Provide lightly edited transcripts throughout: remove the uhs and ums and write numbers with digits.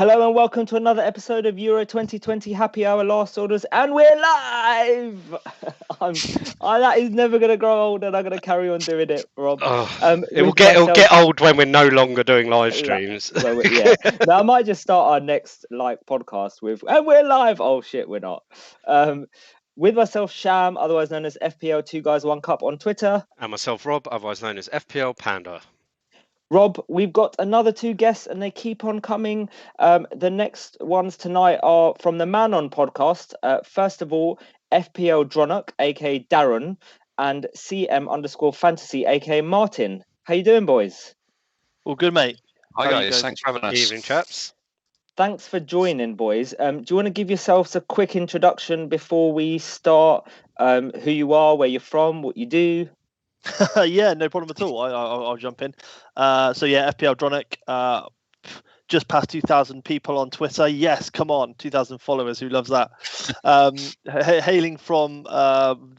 Hello and welcome to another episode of Euro 2020 Happy Hour Last Orders, and we're live! That is never going to grow old, and I'm going to carry on doing it, Rob. It'll get old when we're no longer doing live streams. Yeah. Now I might just start our next podcast with, and we're live. Oh shit, we're not. With myself, Sham, otherwise known as FPL 2 Guys 1 Cup on Twitter. And myself, Rob, otherwise known as FPL Panda. Rob, we've got another 2 guests and they keep on coming. The next ones tonight are from the Man On podcast. First of all, FPL Dronok, aka Darren, and CM_fantasy, aka Martin. How you doing, boys? All good, mate. Hi guys, thanks for having us. Evening, chaps. Thanks for joining, boys. Do you want to give yourselves a quick introduction before we start? Who you are, where you're from, what you do? Yeah, no problem at all. I'll jump in. FPL Dronic, just past 2,000 people on Twitter. Yes, come on, 2,000 followers. Who loves that? Hailing from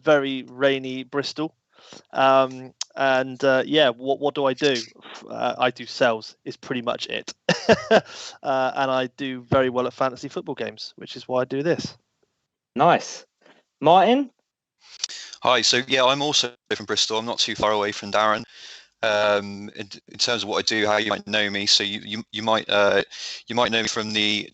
very rainy Bristol. What do I do? I do sales is pretty much it. And I do very well at fantasy football games, which is why I do this. Nice. Martin? Hi, so yeah, I'm also from Bristol. I'm not too far away from Darren. In terms of what I do, how you might know me, so you might know me from the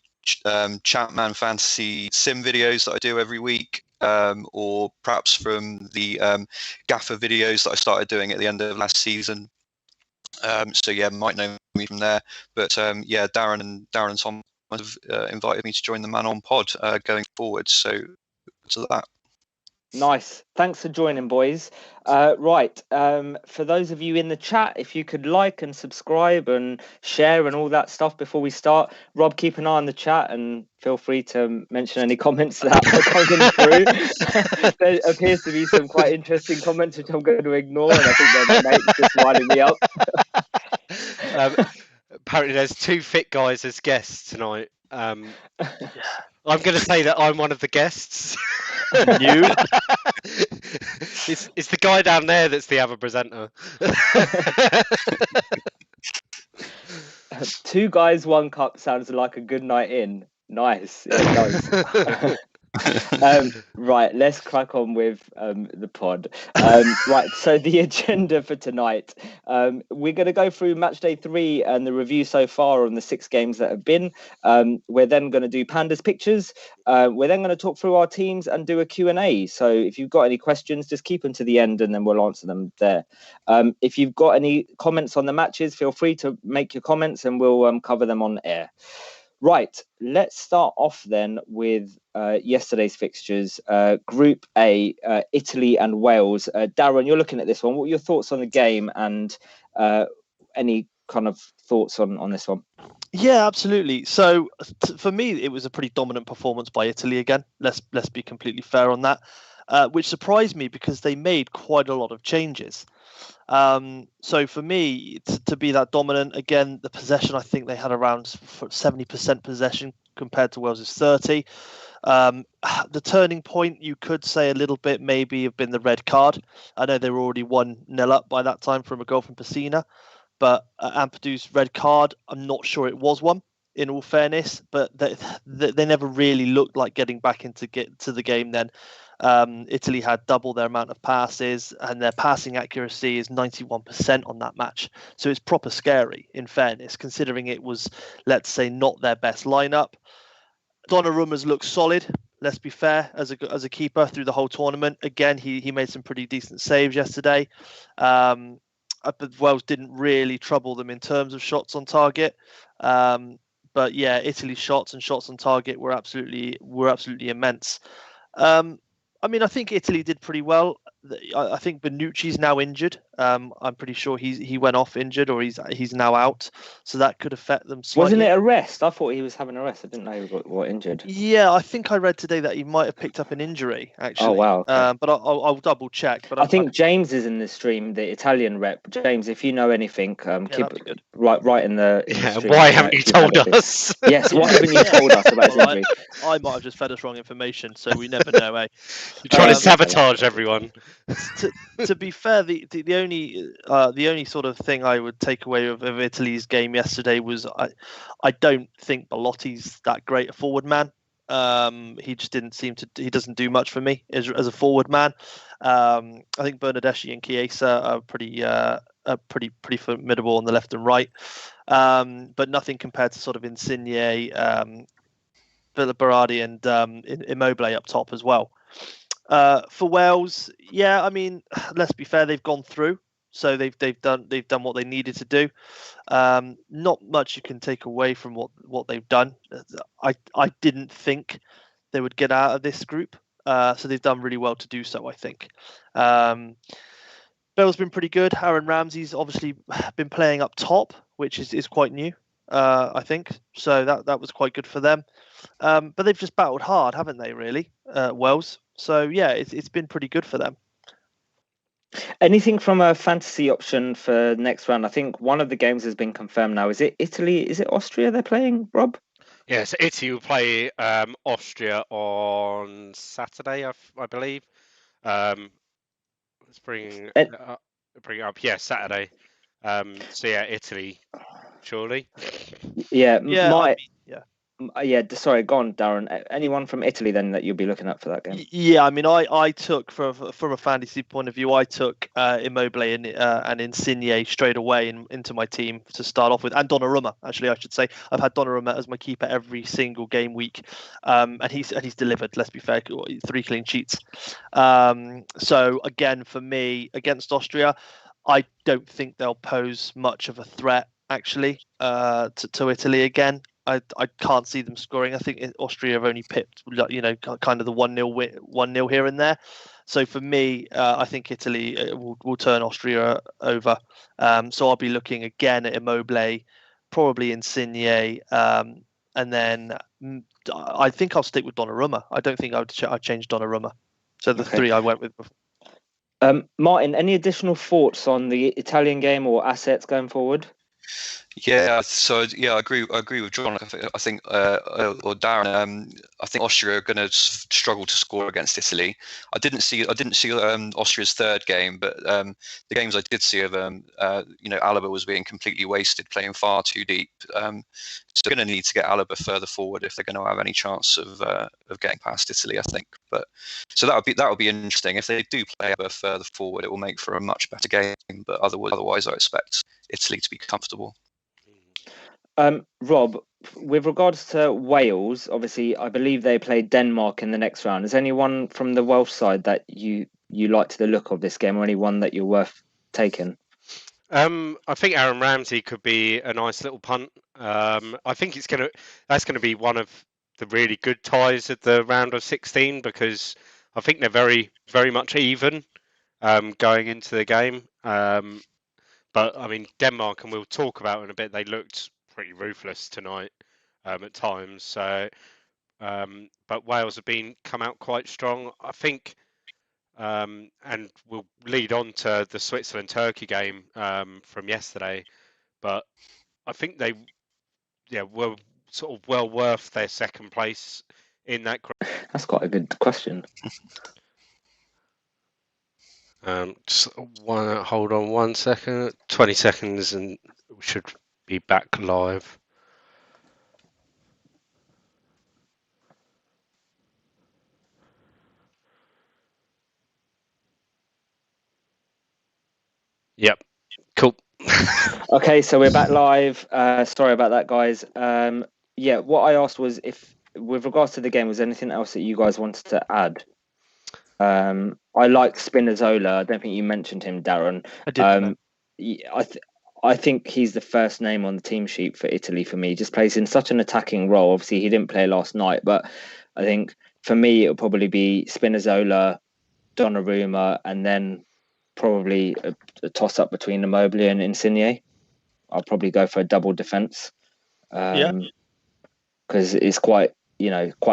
Chapman Fantasy Sim videos that I do every week, or perhaps from the Gaffer videos that I started doing at the end of last season. Might know me from there. But Darren and Tom have invited me to join the Man On pod going forward. So to that. Nice. Thanks for joining, boys. For those of you in the chat, if you could like and subscribe and share and all that stuff before we start. Rob, keep an eye on the chat and feel free to mention any comments that are coming through. There appears to be some quite interesting comments which I'm going to ignore, and I think they're my mates just winding me up. Apparently there's 2 fit guys as guests tonight. I'm going to say that I'm one of the guests. You? It's the guy down there that's the other presenter. 2 Guys 1 Cup sounds like a good night in. Nice. It does. Right, let's crack on with the pod. So the agenda for tonight, we're going to go through match day 3 and the review so far on the 6 games that have been. We're then going to do Panda's pictures. We're then going to talk through our teams and do a Q&A. So if you've got any questions, just keep them to the end and then we'll answer them there. If you've got any comments on the matches, feel free to make your comments and we'll cover them on air. Right, let's start off then with yesterday's fixtures. Group A, Italy and Wales. Darren, you're looking at this one. What are your thoughts on the game and any kind of thoughts on this one? Yeah, absolutely. So for me, it was a pretty dominant performance by Italy again. Let's be completely fair on that, which surprised me because they made quite a lot of changes. So for me to be that dominant again, the possession, I think they had around 70% possession compared to Wales' 30. The turning point, you could say a little bit maybe have been the red card. I know they were already 1-0 up by that time from a goal from Pessina, but Ampadu's red card, I'm not sure it was one in all fairness, but they never really looked like getting back to the game then. Italy had double their amount of passes and their passing accuracy is 91% on that match. So it's proper scary, in fairness, considering it was, let's say, not their best lineup. Donnarumma's looked solid, let's be fair, as a keeper through the whole tournament. Again, he made some pretty decent saves yesterday. But Wales didn't really trouble them in terms of shots on target. But yeah, Italy's shots on target were absolutely immense. I think Italy did pretty well. I think Bonucci's now injured. I'm pretty sure he went off injured or he's now out. So that could affect them slightly. Wasn't it a rest? I thought he was having a rest. I didn't know he got injured. Yeah, I think I read today that he might have picked up an injury, actually. Oh, wow. Okay. But I'll double check. But I think James is in the stream, the Italian rep. James, if you know anything, write in the stream. Why haven't you told us? Yes, why haven't you told us about his injury? I might have just fed us wrong information, so we never know, eh? You're trying to sabotage everyone. to be fair, the only sort of thing I would take away of Italy's game yesterday was I don't think Belotti's that great a forward man. He just didn't seem to. He doesn't do much for me as a forward man. I think Bernardeschi and Chiesa are pretty formidable on the left and right, but nothing compared to sort of Insigne, Berardi, and Immobile up top as well. For Wales, yeah, I mean, let's be fair, they've gone through, so they've done what they needed to do. Not much you can take away from what they've done. I didn't think they would get out of this group, so they've done really well to do so, I think. Bell's been pretty good. Aaron Ramsey's obviously been playing up top, which is quite new, I think. So that was quite good for them. But they've just battled hard, haven't they, really, Wales? So, yeah, it's been pretty good for them. Anything from a fantasy option for next round? I think one of the games has been confirmed now. Is it Italy? Is it Austria they're playing, Rob? Yes, Italy will play Austria on Saturday, I believe. Let's bring it up. Yeah, Saturday. So, yeah, Italy, surely. Yeah, Yeah, sorry, go on, Darren. Anyone from Italy then that you'll be looking at for that game? Yeah, I mean, I took from a fantasy point of view, I took Immobile and Insigne straight away into my team to start off with, and Donnarumma. Actually, I should say I've had Donnarumma as my keeper every single game week, and he's delivered. Let's be fair, 3 clean sheets. So again, for me against Austria, I don't think they'll pose much of a threat actually to Italy again. I can't see them scoring. I think Austria have only pipped, kind of the 1-0 here and there. So for me, I think Italy will turn Austria over. So I'll be looking again at Immobile, probably Insigne, and then I think I'll stick with Donnarumma. I don't think I'd change Donnarumma. So the 3 I went with before. Martin, any additional thoughts on the Italian game or assets going forward? Yeah, so I agree with John. I think or Darren. I think Austria are going to struggle to score against Italy. I didn't see Austria's third game, but the games I did see of Alaba was being completely wasted, playing far too deep. So they're going to need to get Alaba further forward if they're going to have any chance of getting past Italy, I think. But so that would be interesting if they do play Alaba further forward. It will make for a much better game. But otherwise, I expect Italy to be comfortable. Rob, with regards to Wales, obviously, I believe they play Denmark in the next round. Is anyone from the Welsh side that you liked the look of this game, or anyone that you're worth taking? I think Aaron Ramsey could be a nice little punt. I think that's gonna be one of the really good ties at the round of 16 because I think they're very, very much even going into the game. But I mean, Denmark, and we'll talk about in a bit, they looked pretty ruthless tonight at times. So, but Wales have come out quite strong, I think, and we'll lead on to the Switzerland-Turkey game from yesterday. But I think they, were sort of well worth their second place in that group. That's quite a good question. Hold on 1 second, 20 seconds, and we should be back live. Yep, cool. Okay, so we're back live. Sorry about that, guys. What I asked was if, with regards to the game, was there anything else that you guys wanted to add? I like Spinazzola. I don't think you mentioned him, Darren. I did. I think he's the first name on the team sheet for Italy for me. He just plays in such an attacking role. Obviously, he didn't play last night, but I think for me, it'll probably be Spinazzola, Donnarumma, and then probably a toss-up between Immobile and Insigne. I'll probably go for a double defence. Because it's quite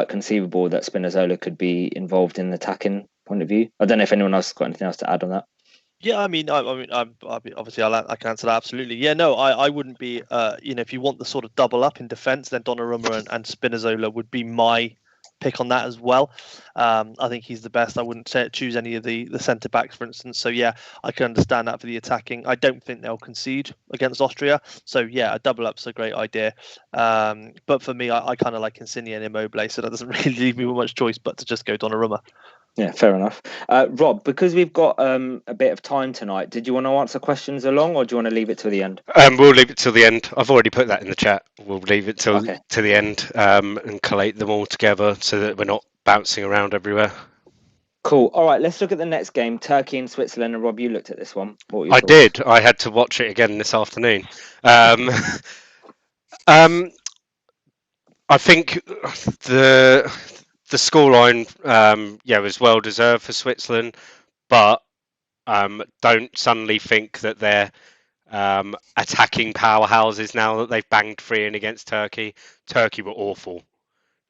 conceivable that Spinazzola could be involved in the attacking point of view. I don't know if anyone else has got anything else to add on that. Yeah, I mean, obviously I can answer that absolutely. Yeah, no, I wouldn't be. If you want the sort of double up in defence, then Donnarumma and Spinazzola would be my pick on that as well. I think he's the best. I wouldn't choose any of the centre backs, for instance. So yeah, I can understand that for the attacking. I don't think they'll concede against Austria. So yeah, a double up's a great idea. But for me, I kind of like Insigne and Immobile, so that doesn't really leave me with much choice but to just go Donnarumma. Yeah, fair enough. Rob, because we've got a bit of time tonight, did you want to answer questions along, or do you want to leave it till the end? We'll leave it till the end. I've already put that in the chat. We'll leave it till to the end and collate them all together so that we're not bouncing around everywhere. Cool. All right, let's look at the next game, Turkey and Switzerland. And Rob, you looked at this one. I did. I had to watch it again this afternoon. I think the scoreline, was well deserved for Switzerland, but don't suddenly think that they're attacking powerhouses now that they've banged 3 in against Turkey. Turkey were awful.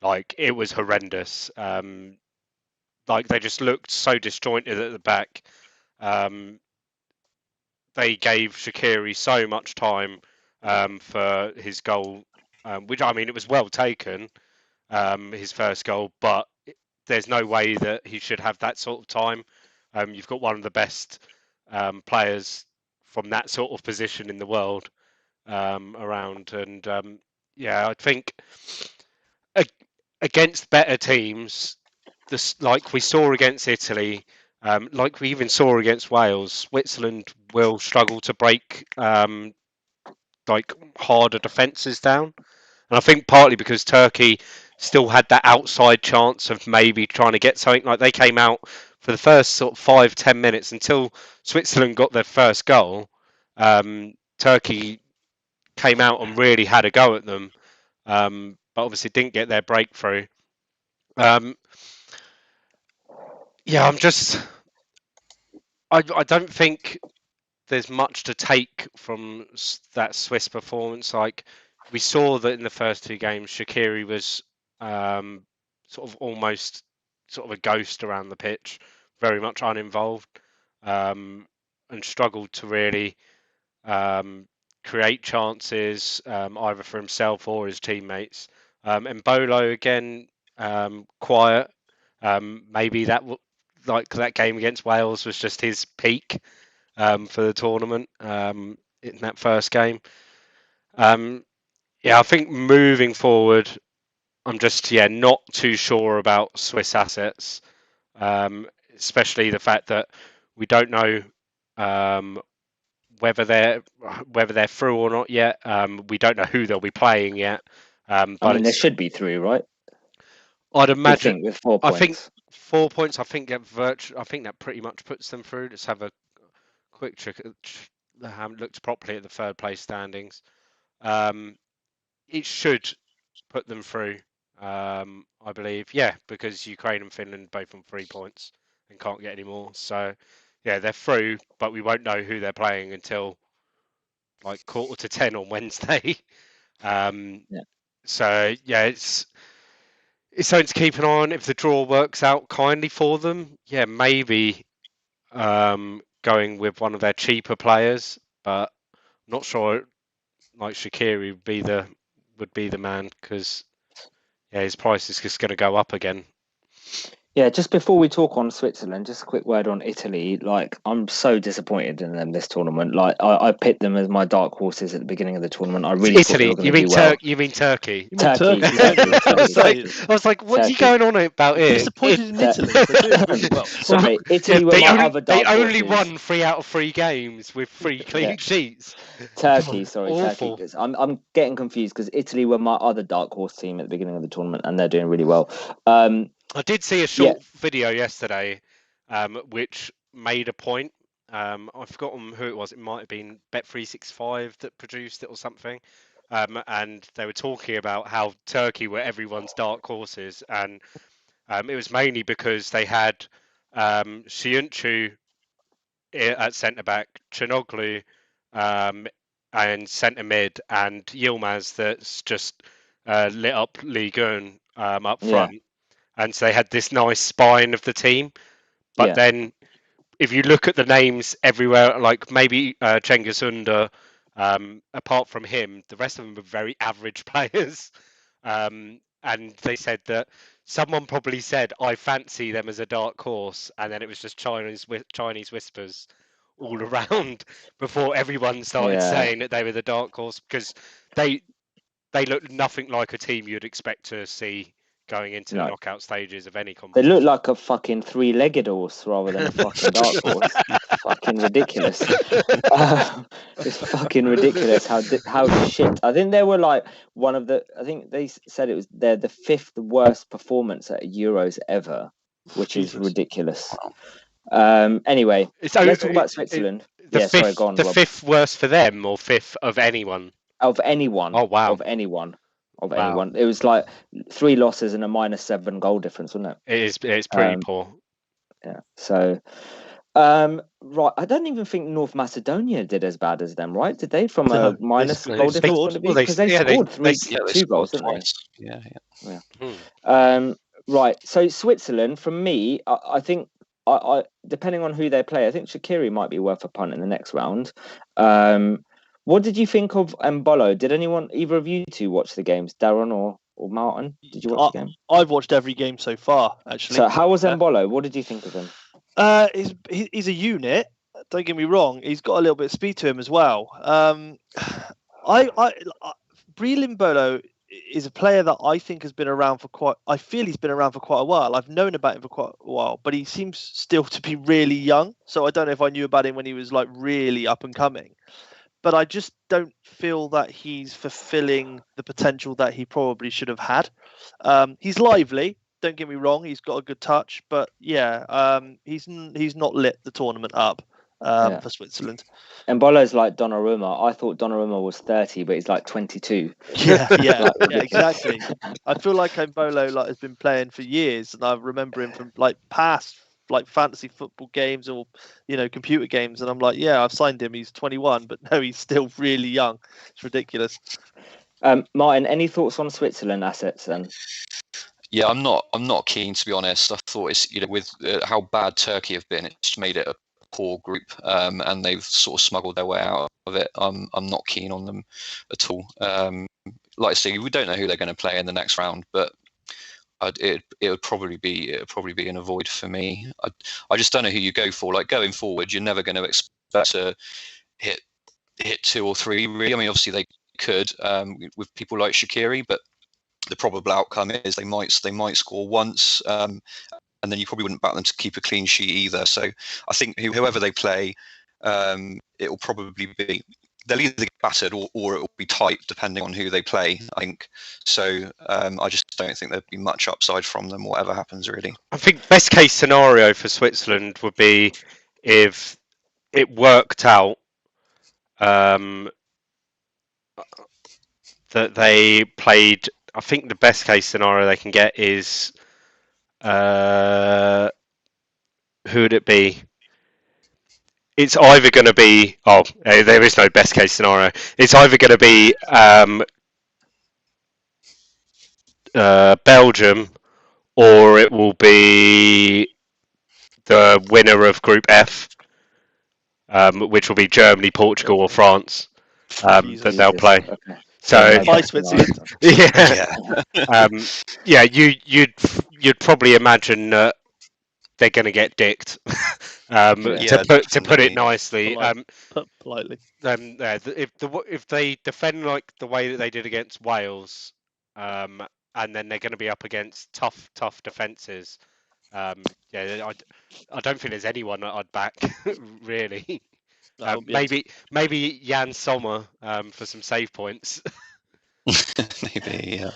Like, it was horrendous. Like, they just looked so disjointed at the back. They gave Shaqiri so much time for his goal, which, I mean, it was well taken, his first goal, but there's no way that he should have that sort of time. You've got one of the best players from that sort of position in the world around. And I think against better teams, like we saw against Italy, like we even saw against Wales, Switzerland will struggle to break like harder defences down. And I think partly because Turkey still had that outside chance of maybe trying to get something. Like, they came out for the first sort of 5-10 minutes until Switzerland got their first goal. Turkey came out and really had a go at them, but obviously didn't get their breakthrough. I don't think there's much to take from that Swiss performance. Like, we saw that in the first 2 games, Shaqiri was sort of almost sort of a ghost around the pitch, very much uninvolved, and struggled to really create chances either for himself or his teammates. And Bolo again, quiet. Maybe like that game against Wales was just his peak for the tournament in that first game. I think moving forward, I'm just not too sure about Swiss assets, especially the fact that we don't know whether they're through or not yet. We don't know who they'll be playing yet. But I mean, they should be through, right? I'd imagine with 4 points. I think 4 points. I think that pretty much puts them through. Let's have a quick check. I haven't looked properly at the third place standings. It should put them through, I believe. Yeah, because Ukraine and Finland both on 3 points and can't get any more. So, yeah, they're through, but we won't know who they're playing until like 9:45 on Wednesday. So, yeah, it's something to keep an eye on. If the draw works out kindly for them, yeah, maybe going with one of their cheaper players, but I'm not sure. Like, Shaqiri would be the man, because his price is just going to go up again. Yeah, just before we talk on Switzerland, just a quick word on Italy. Like, I'm so disappointed in them this tournament. Like, I picked them as my dark horses at the beginning of the tournament. I really thought they were going to do well. You mean Turkey? Turkey. I was like, what's he going on about here? Disappointed in Italy. They're doing really well. Sorry, Italy were my other dark horses. They only won 3 out of 3 games with 3 clean sheets. Turkey. Turkey. I'm getting confused because Italy were my other dark horse team at the beginning of the tournament, and they're doing really well. I did see a short video yesterday, which made a point. I've forgotten who it was. It might have been Bet365 that produced it or something. And they were talking about how Turkey were everyone's dark horses. And it was mainly because they had Şiuncu at centre-back, Çalhanoğlu and centre-mid, and Yilmaz that's just lit up Ligue 1 up front. Yeah. And so they had this nice spine of the team. But then if you look at the names everywhere, like maybe Cengiz Ünder, apart from him, the rest of them are very average players. and they said that someone probably said, "I fancy them as a dark horse," and then it was just Chinese whispers all around before everyone started saying that they were the dark horse, because they look nothing like a team you'd expect to see going into the knockout stages of any They competition. look like a fucking three-legged horse rather than a fucking dark horse. Fucking ridiculous. It's fucking ridiculous how shit. I think they were like one of the. I think they said they're the 5th worst performance at Euros ever, which is ridiculous. Anyway, let's talk about Switzerland. Sorry, go on, the Rob. 5th worst for them, or 5th of anyone? Of anyone. Oh wow. Of anyone. It was like 3 losses and a -7 goal difference, wasn't it? It's pretty poor. Yeah. So, right. I don't even think North Macedonia did as bad as them, right? Did they? From a minus goal difference point of view? Because they scored two goals, didn't they? Yeah. Right. So Switzerland, for me, I think I depending on who they play, I think Shaqiri might be worth a punt in the next round. What did you think of Mbolo? Did either of you two watch the games, Darren or Martin? Did you watch the game? I've watched every game so far, actually. So how was Mbolo? What did you think of him? He's a unit. Don't get me wrong. He's got a little bit of speed to him as well. Breel Mbolo is a player that I think has been around for quite. I feel he's been around for quite a while. I've known about him for quite a while, but he seems still to be really young. So I don't know if I knew about him when he was like really up and coming. But I just don't feel that he's fulfilling the potential that he probably should have had. He's lively. Don't get me wrong. He's got a good touch, but he's not lit the tournament up for Switzerland. Mbolo's like Donnarumma. I thought Donnarumma was 30, but he's like 22. Yeah, exactly. I feel like Mbolo has been playing for years, and I remember him from past fantasy football games or computer games, and I'm like, yeah, I've signed him. He's 21, but no, he's still really young. It's ridiculous. Martin, any thoughts on Switzerland assets then? Yeah, I'm not keen, to be honest. I thought it's with how bad Turkey have been, it's made it a poor group, and they've sort of smuggled their way out of it. I'm not keen on them at all. Like I say, we don't know who they're going to play in the next round, but it would probably be an avoid for me. I just don't know who you go for. Like going forward, you're never going to expect to hit 2 or 3. Really, I mean, obviously they could with people like Shaqiri, but the probable outcome is they might score once, and then you probably wouldn't back them to keep a clean sheet either. So I think whoever they play, it will probably be. They'll either get battered or it will be tight, depending on who they play, I think. So I just don't think there'd be much upside from them, whatever happens, really. I think best case scenario for Switzerland would be if it worked out that they played. I think the best case scenario they can get is who would it be? It's either going to be there is no best case scenario. It's either going to be Belgium, or it will be the winner of Group F, which will be Germany, Portugal, or France. That they'll play. Okay. So Bye, Switzerland. You'd probably imagine that they're going to get dicked. To put it nicely, politely. If they defend like the way that they did against Wales, and then they're going to be up against tough defences. I don't think there's anyone that I'd back really. Maybe Jan Sommer for some save points. Maybe, yeah.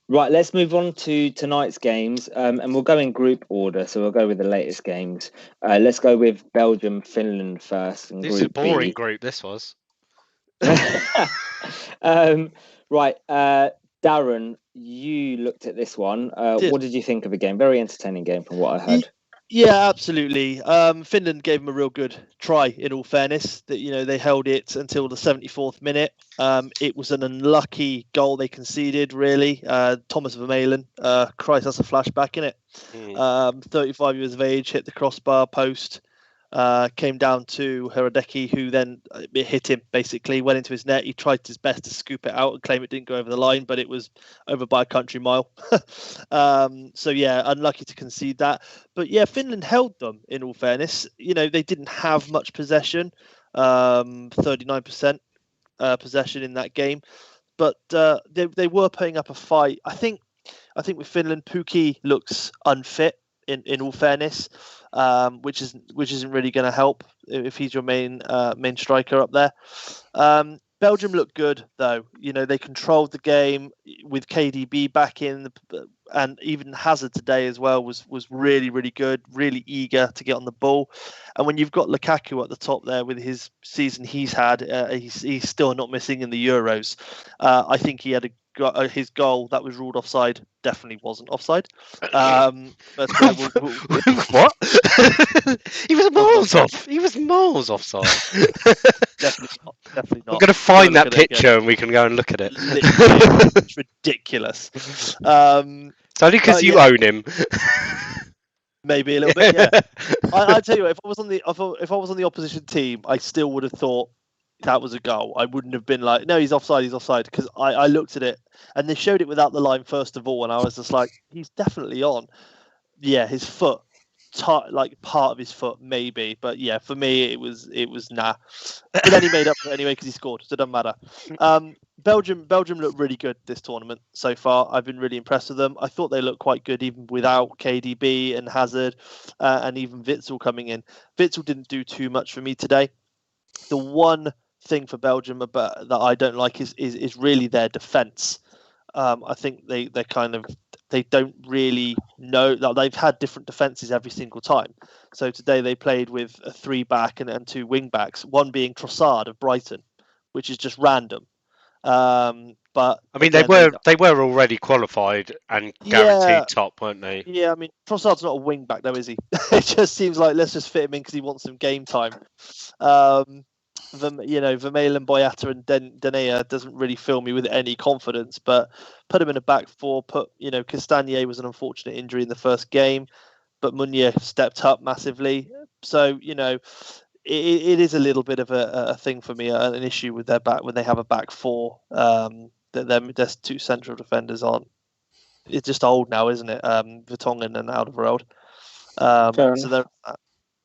Right, let's move on to tonight's games, and we'll go in group order. So we'll go with the latest games. Let's go with Belgium, Finland first. This is a boring group. This was. Right, Darren, you looked at this one. What did you think of the game? Very entertaining game, from what I heard. Yeah, absolutely. Finland gave them a real good try, in all fairness. That they held it until the 74th minute. It was an unlucky goal they conceded, really. Thomas Vermaelen, Christ, that's a flashback, isn't it? 35 years of age, hit the crossbar post. Came down to Hradecki, who then it hit him, basically, went into his net. He tried his best to scoop it out and claim it didn't go over the line, but it was over by a country mile. So, yeah, unlucky to concede that. But, yeah, Finland held them, in all fairness. You know, they didn't have much possession, 39% possession in that game. But they were putting up a fight. I think with Finland, Pukki looks unfit, in all fairness. Which isn't really going to help if he's your main striker up there. Belgium looked good though. You know, they controlled the game with KDB back in, and even Hazard today as well was really, really good, really eager to get on the ball. And when you've got Lukaku at the top there with his season he's had, he's still not missing in the Euros. I think he had his goal that was ruled offside definitely wasn't offside. But What? He was miles off. He was miles offside. Definitely not. I'm going to find that picture and we can go and look at it. It's ridiculous. It's only because you own him. Maybe a little bit. Yeah. I tell you what, if I was on the opposition team, I still would have thought that was a goal. I wouldn't have been like, no, he's offside, because I looked at it and they showed it without the line first of all, and I was just like, he's definitely on. Yeah, his foot, like part of his foot maybe, but yeah, for me it was nah. But then he made up for it anyway because he scored, so it doesn't matter. Belgium looked really good this tournament so far. I've been really impressed with them. I thought they looked quite good even without KDB and Hazard, and even Witsel coming in. Witsel didn't do too much for me today. The one thing for Belgium that I don't like is really their defence. I think they don't really know that they've had different defences every single time. So today they played with a 3-back and 2 wing-backs, one being Trossard of Brighton, which is just random. But I mean, they were already qualified and guaranteed top, weren't they? Yeah, I mean, Trossard's not a wing-back though, is he? It just seems like let's just fit him in because he wants some game time. Vermaelen, Boyata and Denea doesn't really fill me with any confidence, but put him in a back four. Castagnier was an unfortunate injury in the first game, but Meunier stepped up massively. So, it is a little bit of a thing for me, an issue with their back when they have a back four. Their 2 central defenders aren't. It's just old now, isn't it? Vertonghen and Alderweireld. So they're that.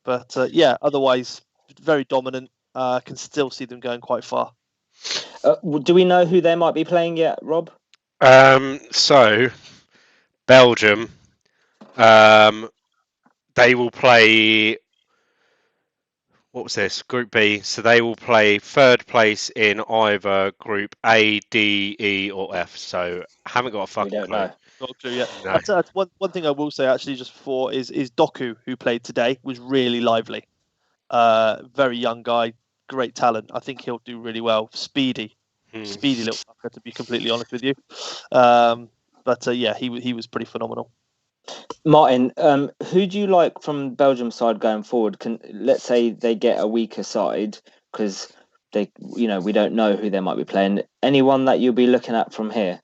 But otherwise very dominant. Can still see them going quite far. Do we know who they might be playing yet, Rob? So Belgium, they will play. What was this? Group B. So they will play third place in either Group A, D, E, or F. So haven't got a fucking clue. Not a clue yet. No. That's one thing I will say actually just before is Doku, who played today, was really lively. Very young guy, great talent. I think he'll do really well. Speedy little fucker, to be completely honest with you. He was pretty phenomenal. Martin, who do you like from Belgium's side going forward? Let's say they get a weaker side because we don't know who they might be playing. Anyone that you'll be looking at from here?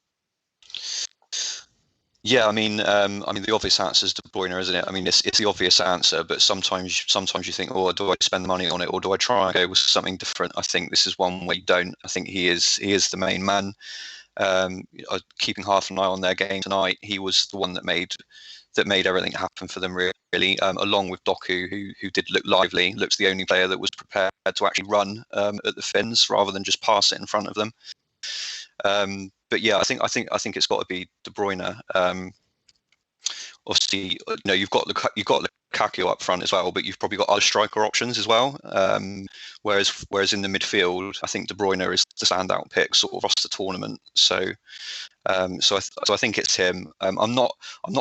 Yeah, I mean, the obvious answer is De Bruyne, isn't it? I mean, it's the obvious answer, but sometimes you think, oh, do I spend the money on it, or do I try and go with something different? I think this is one way you don't. I think he is the main man. Keeping half an eye on their game tonight, he was the one that made everything happen for them, really. Along with Doku, who did look lively, looks the only player that was prepared to actually run at the Finns rather than just pass it in front of them. But yeah, I think it's got to be De Bruyne. Obviously, you've got Lukaku up front as well, but you've probably got other striker options as well. Whereas in the midfield, I think De Bruyne is the standout pick sort of across the tournament. So I think it's him. I'm not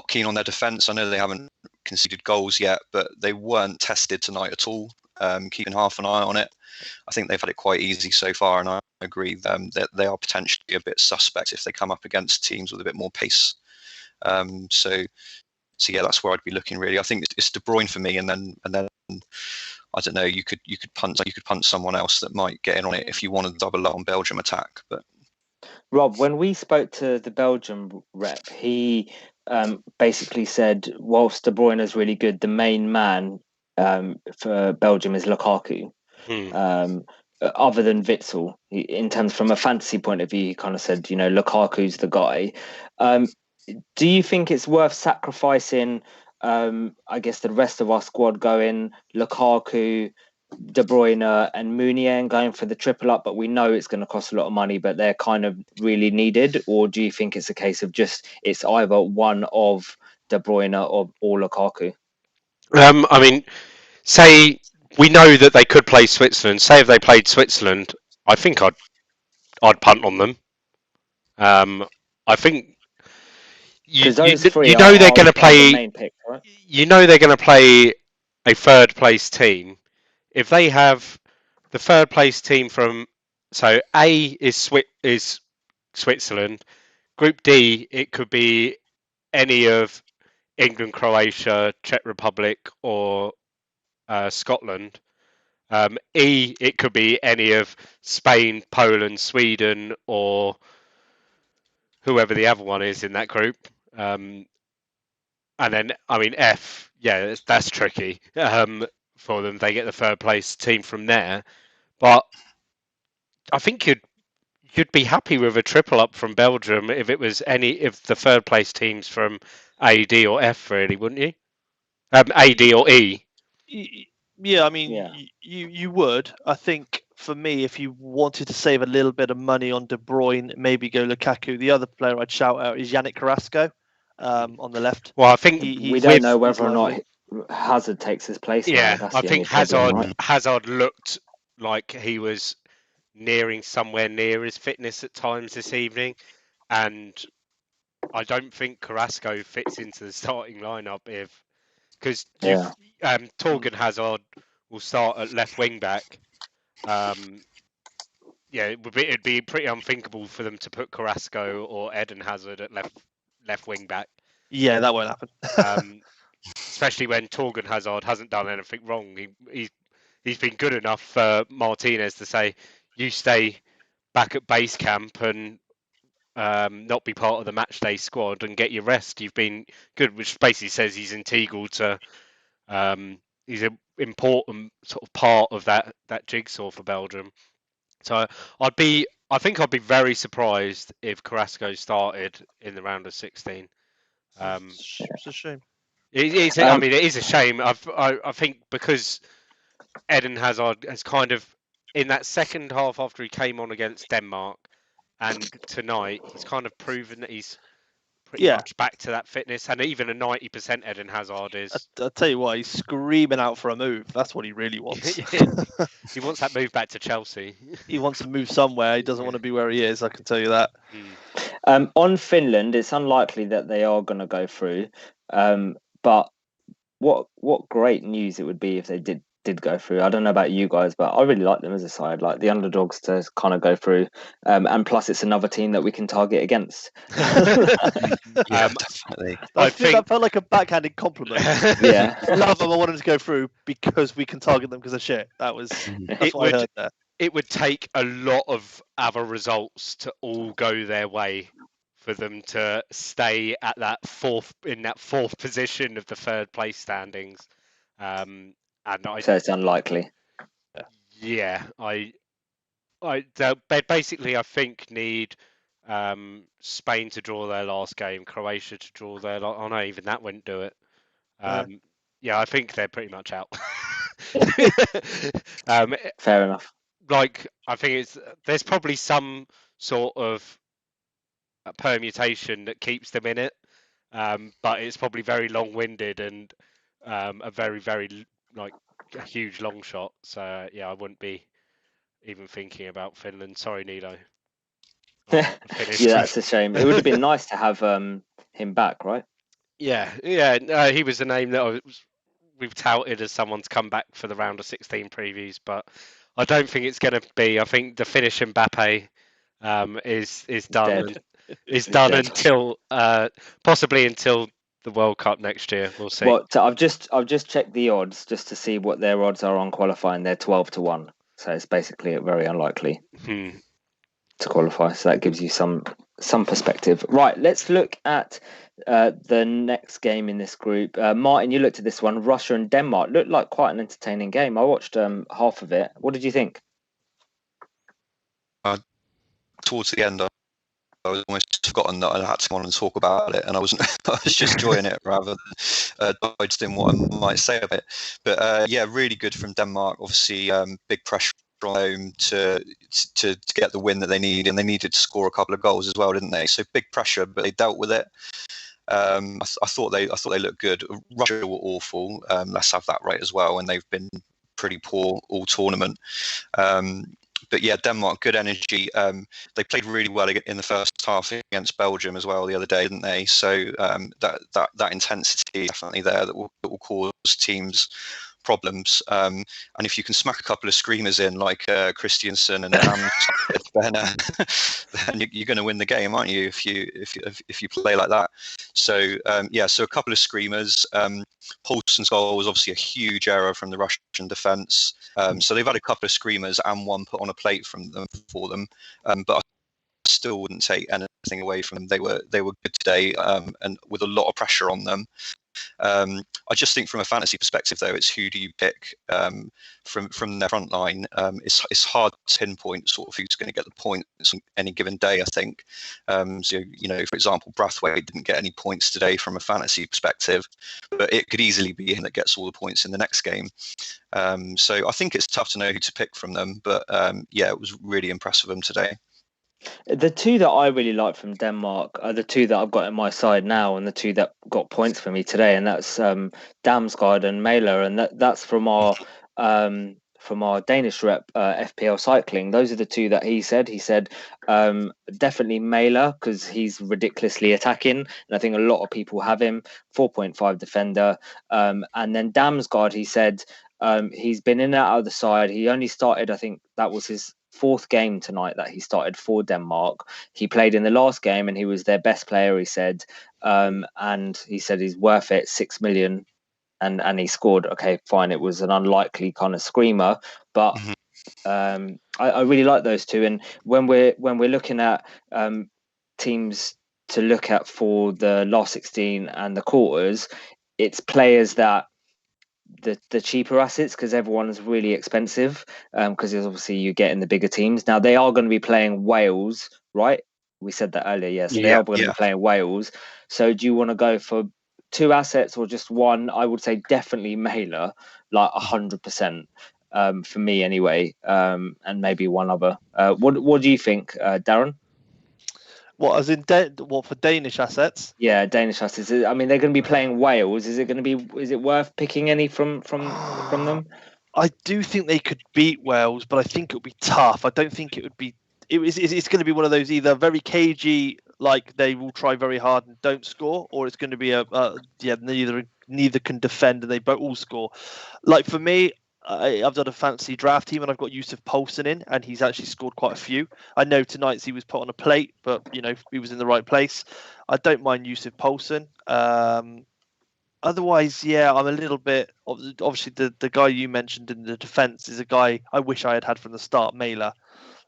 keen on their defence. I know they haven't conceded goals yet, but they weren't tested tonight at all. Keeping half an eye on it. I think they've had it quite easy so far, and I agree that they are potentially a bit suspect if they come up against teams with a bit more pace. So yeah, that's where I'd be looking really. I think it's De Bruyne for me, and then I don't know. You could punt someone else that might get in on it if you want to double up on Belgium attack. But Rob, when we spoke to the Belgium rep, he basically said whilst De Bruyne is really good, the main man for Belgium is Lukaku. Other than Witsel, in terms from a fantasy point of view, he kind of said, Lukaku's the guy. Do you think it's worth sacrificing, I guess, the rest of our squad going Lukaku, De Bruyne and Meunier and going for the triple up, but we know it's going to cost a lot of money, but they're kind of really needed? Or do you think it's a case of it's either one of De Bruyne or Lukaku? I mean, say we know that they could play Switzerland. Say if they played Switzerland, I think I'd punt on them. I think you know they're going to play. The main pick, right? You know they're going to play a third place team. If they have the third place team from, so A is Switzerland, Group D it could be any of England, Croatia, Czech Republic, or Scotland. E it could be any of Spain, Poland, Sweden, or whoever the other one is in that group. And then, I mean, F, yeah, that's tricky for them. They get the third place team from there. But I think you'd be happy with a triple up from Belgium if the third place teams from A, D, or F, really, wouldn't you? A, D, or E. Yeah, I mean, you would. I think for me, if you wanted to save a little bit of money on De Bruyne, maybe go Lukaku. The other player I'd shout out is Yannick Carrasco on the left. Well, I think we don't know whether or not Hazard takes his place. Yeah, I think Hazard looked like he was nearing somewhere near his fitness at times this evening, and I don't think Carrasco fits into the starting lineup because Torgan Hazard will start at left wing back. It'd be pretty unthinkable for them to put Carrasco or Eden Hazard at left wing back. Yeah, that won't happen. Especially when Torgan Hazard hasn't done anything wrong. He's been good enough for Martinez to say, you stay back at base camp and not be part of the match day squad and get your rest. You've been good, which basically says he's integral to. He's an important sort of part of that jigsaw for Belgium. So I think I'd be very surprised if Carrasco started in the round of 16. It's a shame. It is a shame. I think because Eden Hazard has kind of, in that second half after he came on against Denmark and tonight, he's kind of proven that he's pretty much back to that fitness, and even a 90% Eden Hazard is. I'll tell you what, he's screaming out for a move. That's what he really wants. He wants that move back to Chelsea. He wants to move somewhere. He doesn't want to be where he is, I can tell you that. On Finland, it's unlikely that they are going to go through. But what great news it would be if they did go through. I don't know about you guys, but I really like them as a side, like the underdogs to kind of go through. And plus, it's another team that we can target against. Definitely. I think that felt like a backhanded compliment. Yeah, I love them. I wanted to go through because we can target them because of shit. That's what I heard there. It would take a lot of other results to all go their way for them to stay at that fourth position of the third place standings. So it's unlikely. Yeah, I basically I think need Spain to draw their last game, Croatia to draw their. Oh no, even that wouldn't do it. Yeah, I think they're pretty much out. Fair enough. Like, I think there's probably some sort of permutation that keeps them in it, but it's probably very long-winded and a very, very a huge long shot. So yeah, I wouldn't be even thinking about Finland. Sorry, Nilo. Yeah, that's a shame. It would have been nice to have him back, right? Yeah. He was a name that we've touted as someone to come back for the round of 16 previews, but I don't think it's going to be. I think the Finnish Mbappe is done. Is done until possibly until the World Cup next year. We'll see. Well, I've just checked the odds just to see what their odds are on qualifying. They're 12-1, so it's basically very unlikely to qualify. So that gives you some some perspective. Right, let's look at the next game in this group. Martin, you looked at this one. Russia and Denmark looked like quite an entertaining game. I watched half of it. What did you think? Towards the end, I was almost forgotten that I had to come on and talk about it, and I wasn't. I was just enjoying it rather than dodged in what I might say about it. But yeah, really good from Denmark. Obviously, big pressure on home to get the win that they need, and they needed to score a couple of goals as well, didn't they? So big pressure, but they dealt with it. I thought they looked good. Russia were awful. Let's have that right as well, and they've been pretty poor all tournament. But yeah, Denmark, good energy. They played really well in the first half against Belgium as well the other day, didn't they? So that intensity is definitely there that will cause teams problems. And if you can smack a couple of screamers in like Christiansen and then you're going to win the game, aren't you? If you play like that. So yeah, so a couple of screamers. Paulsen's goal was obviously a huge error from the Russian defence. So they've had a couple of screamers and one put on a plate for them. But I still wouldn't take anything away from them. They were good today, and with a lot of pressure on them. I just think from a fantasy perspective, though, it's who do you pick from their front line. It's hard to pinpoint sort of who's going to get the points on any given day, I think. So, for example, Brathwaite didn't get any points today from a fantasy perspective, but it could easily be him that gets all the points in the next game. So I think it's tough to know who to pick from them, but yeah, it was really impressive of them today. The two that I really like from Denmark are the two that I've got in my side now, and the two that got points for me today, and that's Damsgaard and Mæhle, and that's from our Danish rep, FPL Cycling. Those are the two that he said. He said definitely Mæhle because he's ridiculously attacking, and I think a lot of people have him. 4.5 defender, and then Damsgaard. He said he's been in and out of the side. He only started, I think that was his fourth game tonight that he started for Denmark. He played in the last game and he was their best player, he said. And he said he's worth it, 6 million. And he scored. Okay, fine. It was an unlikely kind of screamer, but I really like those two. And when we're looking at teams to look at for the last 16 and the quarters, it's players that the cheaper assets because everyone's really expensive because obviously you get in the bigger teams. Now they are going to be playing Wales, right? We said that earlier, yeah. So they are going to be playing Wales. So do you want to go for two assets or just one? I would say definitely Mæhle, like 100% for me anyway, and maybe one other. What do you think, Darren? What, as in what for Danish assets? Yeah, Danish assets. I mean, they're going to be playing Wales. Is it worth picking any from them? I do think they could beat Wales, but I think it would be tough. I don't think it would be. It's going to be one of those either very cagey, like they will try very hard and don't score, or it's going to be neither can defend and they both all score. Like for me, I've done a fancy draft team and I've got Yusuf Poulsen in, and he's actually scored quite a few. I know tonight's he was put on a plate, but he was in the right place. I don't mind Yusuf Poulsen. Otherwise, yeah, I'm a little bit. Obviously, the guy you mentioned in the defence is a guy I wish I had from the start, Mæhle.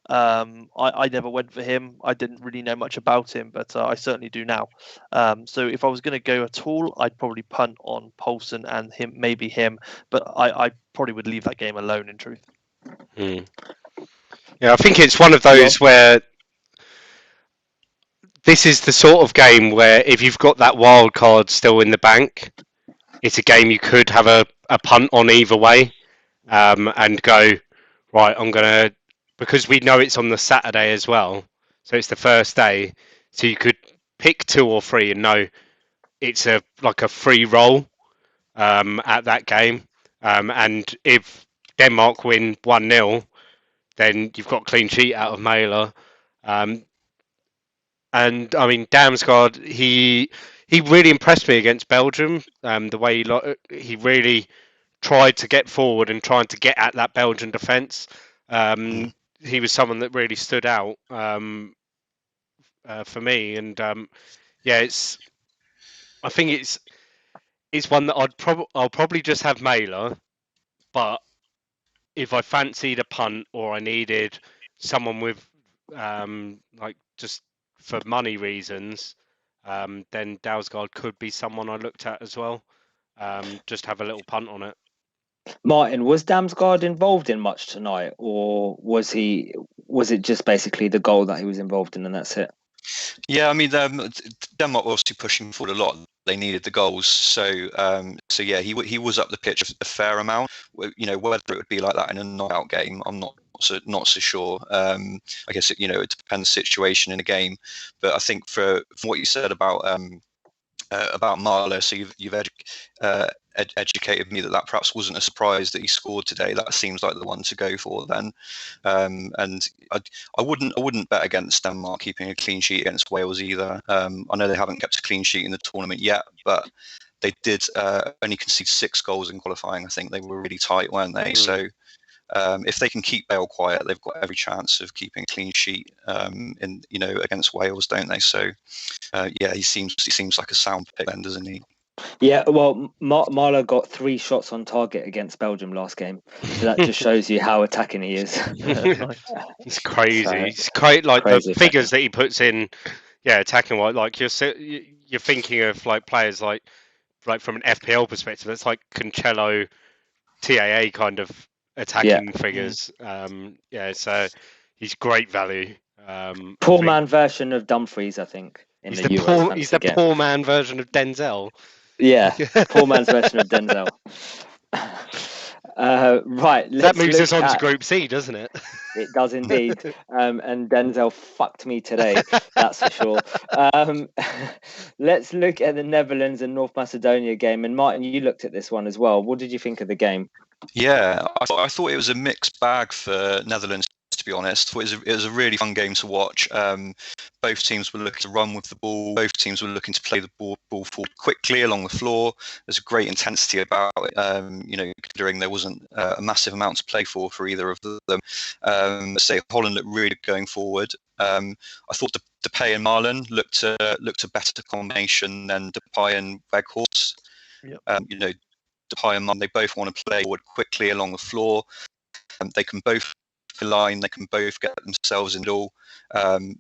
I never went for him. I didn't really know much about him, but I certainly do now. So if I was going to go at all, I'd probably punt on Poulsen and maybe him, but I probably would leave that game alone, in truth. Yeah, I think it's one of those where this is the sort of game where if you've got that wild card still in the bank, it's a game you could have a punt on either way and go, right, I'm going to, because we know it's on the Saturday as well, so it's the first day, so you could pick 2 or 3 and know it's like a free roll at that game. And if Denmark win 1-0, then you've got a clean sheet out of Mæhle. And I mean, Damsgaard, he really impressed me against Belgium. The way he really tried to get forward and trying to get at that Belgian defence. He was someone that really stood out for me. And yeah, I think it's one that I'll probably just have Mæhle, but if I fancied a punt or I needed someone with like just for money reasons, then Dalsgaard could be someone I looked at as well. Just have a little punt on it. Martin, was Damsgaard involved in much tonight, or was it just basically the goal that he was involved in and that's it? Yeah, I mean, Denmark were obviously pushing forward a lot. They needed the goals, so yeah, he was up the pitch a fair amount. You know, whether it would be like that in a knockout game, I'm not so sure. I guess it depends the situation in a game, but I think from what you said about Marler, so you've educated me that perhaps wasn't a surprise that he scored today. That seems like the one to go for then. And I wouldn't bet against Denmark keeping a clean sheet against Wales either. I know they haven't kept a clean sheet in the tournament yet, but they did only concede 6 goals in qualifying. I think they were really tight, weren't they? So if they can keep Bale quiet, they've got every chance of keeping a clean sheet against Wales, don't they? So yeah, he seems like a sound pick then, doesn't he? Yeah, well, Marlow got 3 shots on target against Belgium last game, so that just shows you how attacking he is. It's crazy. So, It's quite like crazy the figures that he puts in. Yeah, attacking like you're thinking of like players like from an FPL perspective. It's like Cancelo, TAA kind of attacking figures. Yeah, so he's great value. Poor man version of Dumfries, I think. He's the poor man version of Denzel. Yeah, poor man's version of Denzel. Right, that moves us on to Group C, doesn't it? It does indeed. And Denzel fucked me today, that's for sure. Let's look at the Netherlands and North Macedonia game. And Martin, you looked at this one as well. What did you think of the game? Yeah, I thought it was a mixed bag for Netherlands, to be honest. It was a really fun game to watch. Both teams were looking to run with the ball. Both teams were looking to play the ball forward quickly along the floor. There's a great intensity about it, considering there wasn't a massive amount to play for either of them. Say Holland looked really good going forward. I thought Depay and Marlon looked a better combination than Depay and Weghorst. Yep. Depay and Marlon, they both want to play forward quickly along the floor. They can both line, they can both get themselves in the middle.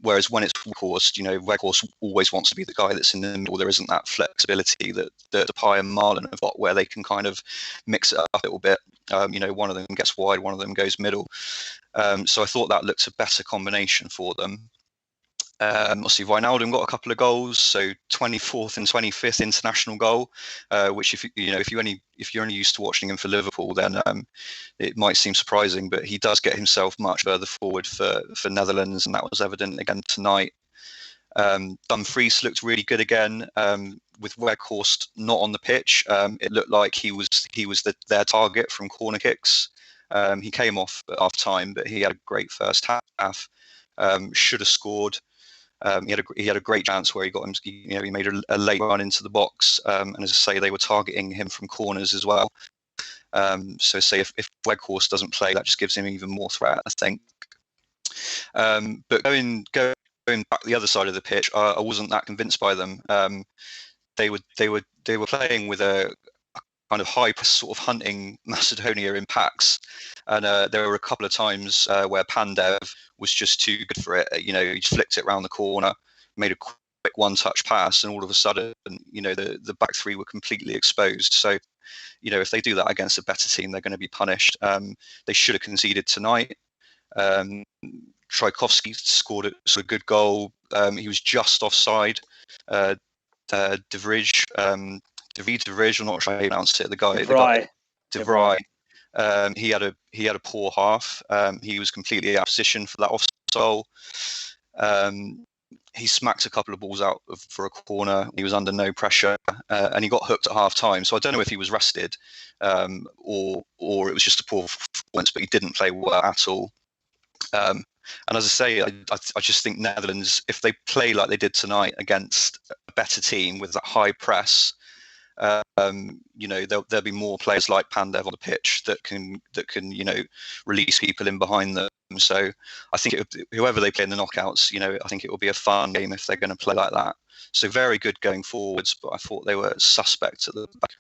Whereas when it's Weghorst, Weghorst always wants to be the guy that's in the middle. There isn't that flexibility that Depay and Marlon have got, where they can kind of mix it up a little bit. One of them gets wide, one of them goes middle. So I thought that looked a better combination for them. Obviously, Wijnaldum got a couple of goals, so 24th and 25th international goal, which if you're only used to watching him for Liverpool, then it might seem surprising, but he does get himself much further forward for Netherlands, and that was evident again tonight. Dumfries looked really good again, with Weghorst not on the pitch. It looked like he was their target from corner kicks. He came off at half time, but he had a great first half. Should have scored. He had a great chance where he got him. He made a late run into the box, and as I say, they were targeting him from corners as well. So say if Weghorst doesn't play, that just gives him even more threat, I think. But going back the other side of the pitch, I wasn't that convinced by them. They were playing with a kind of high press, sort of hunting Macedonia in packs, and there were a couple of times where Pandev was just too good for it. He just flicked it around the corner, made a quick one-touch pass, and all of a sudden, the back three were completely exposed. So, if they do that against a better team, they're going to be punished. They should have conceded tonight. Tchaikovsky scored a good goal. He was just offside. De Vrij, I'm not sure how you pronounce it. De Vrij. He had a poor half. He was completely out of position for that offside goal. He smacked a couple of balls out for a corner. He was under no pressure, and he got hooked at half time. So I don't know if he was rested, or it was just a poor performance. But he didn't play well at all. And as I say, I just think Netherlands, if they play like they did tonight against a better team with that high press, there'll be more players like Pandev on the pitch that can release people in behind them. So I think whoever they play in the knockouts, I think it will be a fun game if they're going to play like that. So very good going forwards, but I thought they were suspect at the back.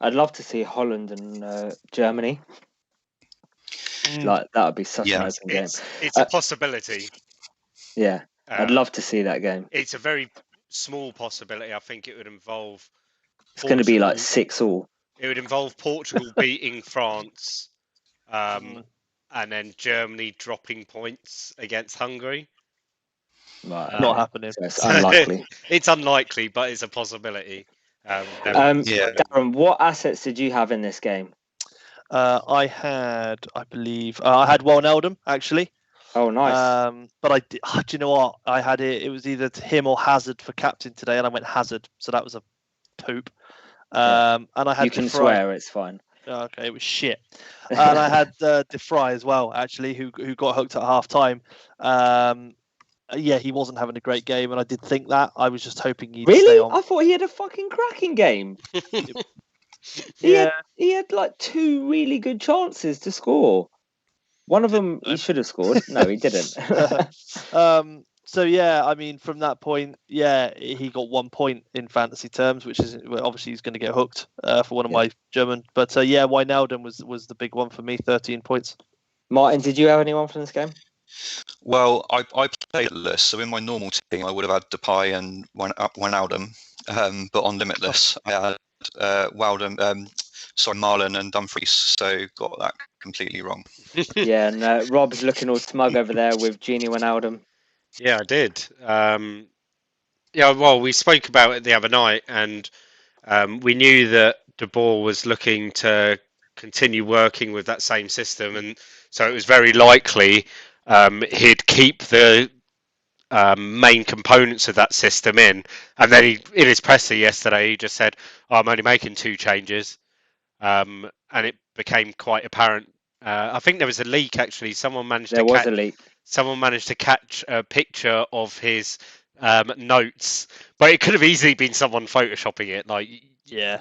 I'd love to see Holland and Germany. Like that would be such an open game. It's a possibility. Yeah. I'd love to see that game. It's a very small possibility. I think it would involve It's going to be like Portugal. 6-all. It would involve Portugal beating France, and then Germany dropping points against Hungary. Right, Not happening. So it's unlikely. It's unlikely, but it's a possibility. Yeah. Darren, what assets did you have in this game? I had, I believe, I had Wijnaldum actually. Oh, nice. But I did, do you know what? I had it. It was either him or Hazard for captain today, and I went Hazard, so that was a poop. And I had. You can swear, it's fine. Okay, it was shit. And I had De Vrij as well, actually, who got hooked at half time. Yeah, he wasn't having a great game, and I did think that. I was just hoping he'd stay on. I thought he had a fucking cracking game. He had like 2 really good chances to score. One of them he should have scored. No, he didn't. So yeah, I mean, from that point, yeah, he got 1 point in fantasy terms, which is obviously he's going to get hooked for one of my German. But yeah, Wijnaldum was the big one for me, 13 points. Martin, did you have anyone from this game? Well, I played Limitless, so in my normal team I would have had Depay and Wijnaldum, but on Limitless I had Marlon and Dumfries, so got that completely wrong. Yeah, and Rob's looking all smug over there with Genie Wijnaldum. Yeah, I did. Yeah, well, we spoke about it the other night, and we knew that De Boer was looking to continue working with that same system, and so it was very likely he'd keep the main components of that system in. And then in his presser yesterday, he just said, I'm only making 2 changes. And it became quite apparent. I think there was a leak, actually. Someone managed to catch a picture of his notes, but it could have easily been someone photoshopping it. Like, yeah,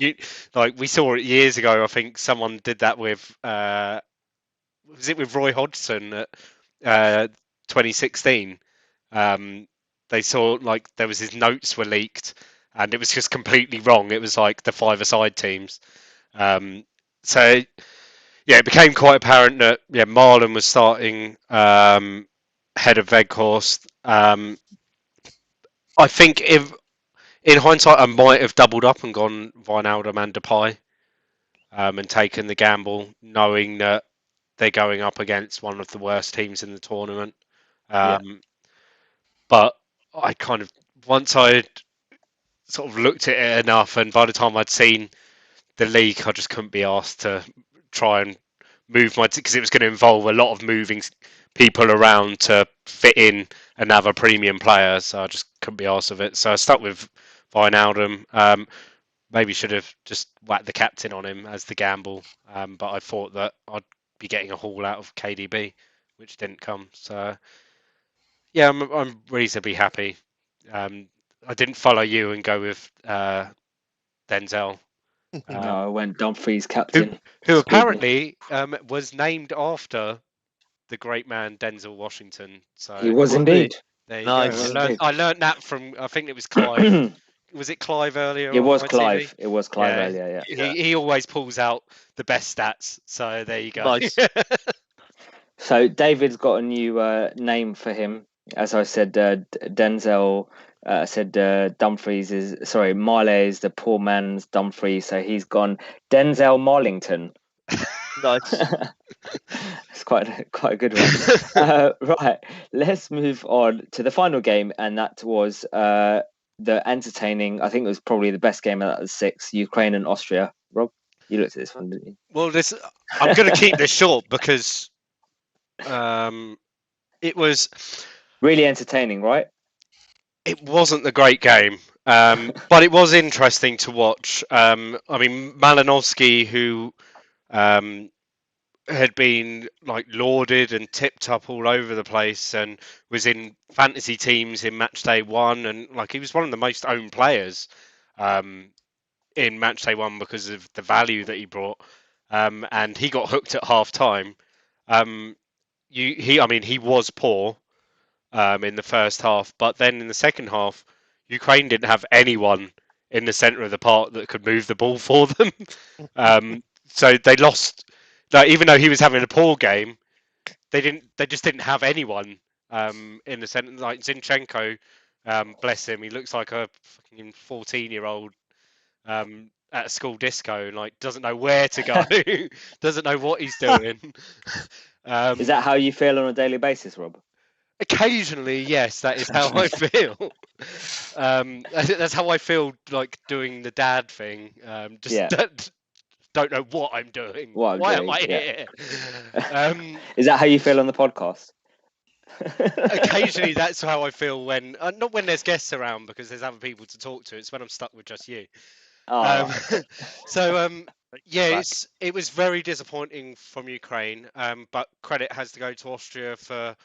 like we saw it years ago. I think someone did that with was it with Roy Hodgson at 2016? They saw like there was his notes were leaked, and it was just completely wrong. It was like the 5-a-side teams. So yeah, it became quite apparent that Marlon was starting head of Weghorst. I think if in hindsight, I might have doubled up and gone Wijnaldum and Depay, and taken the gamble, knowing that they're going up against one of the worst teams in the tournament. But I kind of, once I'd sort of looked at it enough, and by the time I'd seen the league, I just couldn't be asked to try and move because it was going to involve a lot of moving people around to fit in another premium player, so I just couldn't be asked of it. So I stuck with Wijnaldum. Maybe should have just whacked the captain on him as the gamble, but I thought that I'd be getting a haul out of KDB, which didn't come. So yeah, I'm reasonably happy. I didn't follow you and go with Denzel. No, I went Dumfries captain. Who apparently was named after the great man Denzel Washington. So he was indeed. There you go. I learned that from, I think it was Clive. Was it Clive earlier? It was Clive. It was Clive earlier, yeah. He always pulls out the best stats. So there you go. Nice. So David's got a new name for him. As I said, Denzel said Dumfries is, sorry, Marley is the poor man's Dumfries. So he's gone Denzel Marlington. Nice. It's quite a good one. Right, let's move on to the final game, and that was the entertaining. I think it was probably the best game out of the 6, Ukraine and Austria. Rob, you looked at this one, didn't you? Well, I'm going to keep this short because it was really entertaining, right? It wasn't the great game, but it was interesting to watch. I mean, Malinovsky, who had been like lauded and tipped up all over the place and was in fantasy teams in match day 1, and like he was one of the most owned players in match day 1 because of the value that he brought, and he got hooked at half time. He was poor in the first half, but then in the second half, Ukraine didn't have anyone in the centre of the park that could move the ball for them. So they lost. Like, even though he was having a poor game, they just didn't have anyone in the sense like Zinchenko, bless him, he looks like a fucking 14-year-old at a school disco, and like doesn't know where to go, doesn't know what he's doing. Is that how you feel on a daily basis, Rob? Occasionally, yes, that is how I feel. That's how I feel like doing the dad thing. Just Yeah. don't know what I'm doing. What I'm Why doing, am I yeah. here? Is that how you feel on the podcast? Occasionally, that's how I feel when not when there's guests around because there's other people to talk to. It's when I'm stuck with just you. Oh, right, okay. So yeah, Back. it was very disappointing from Ukraine. But credit has to go to Austria for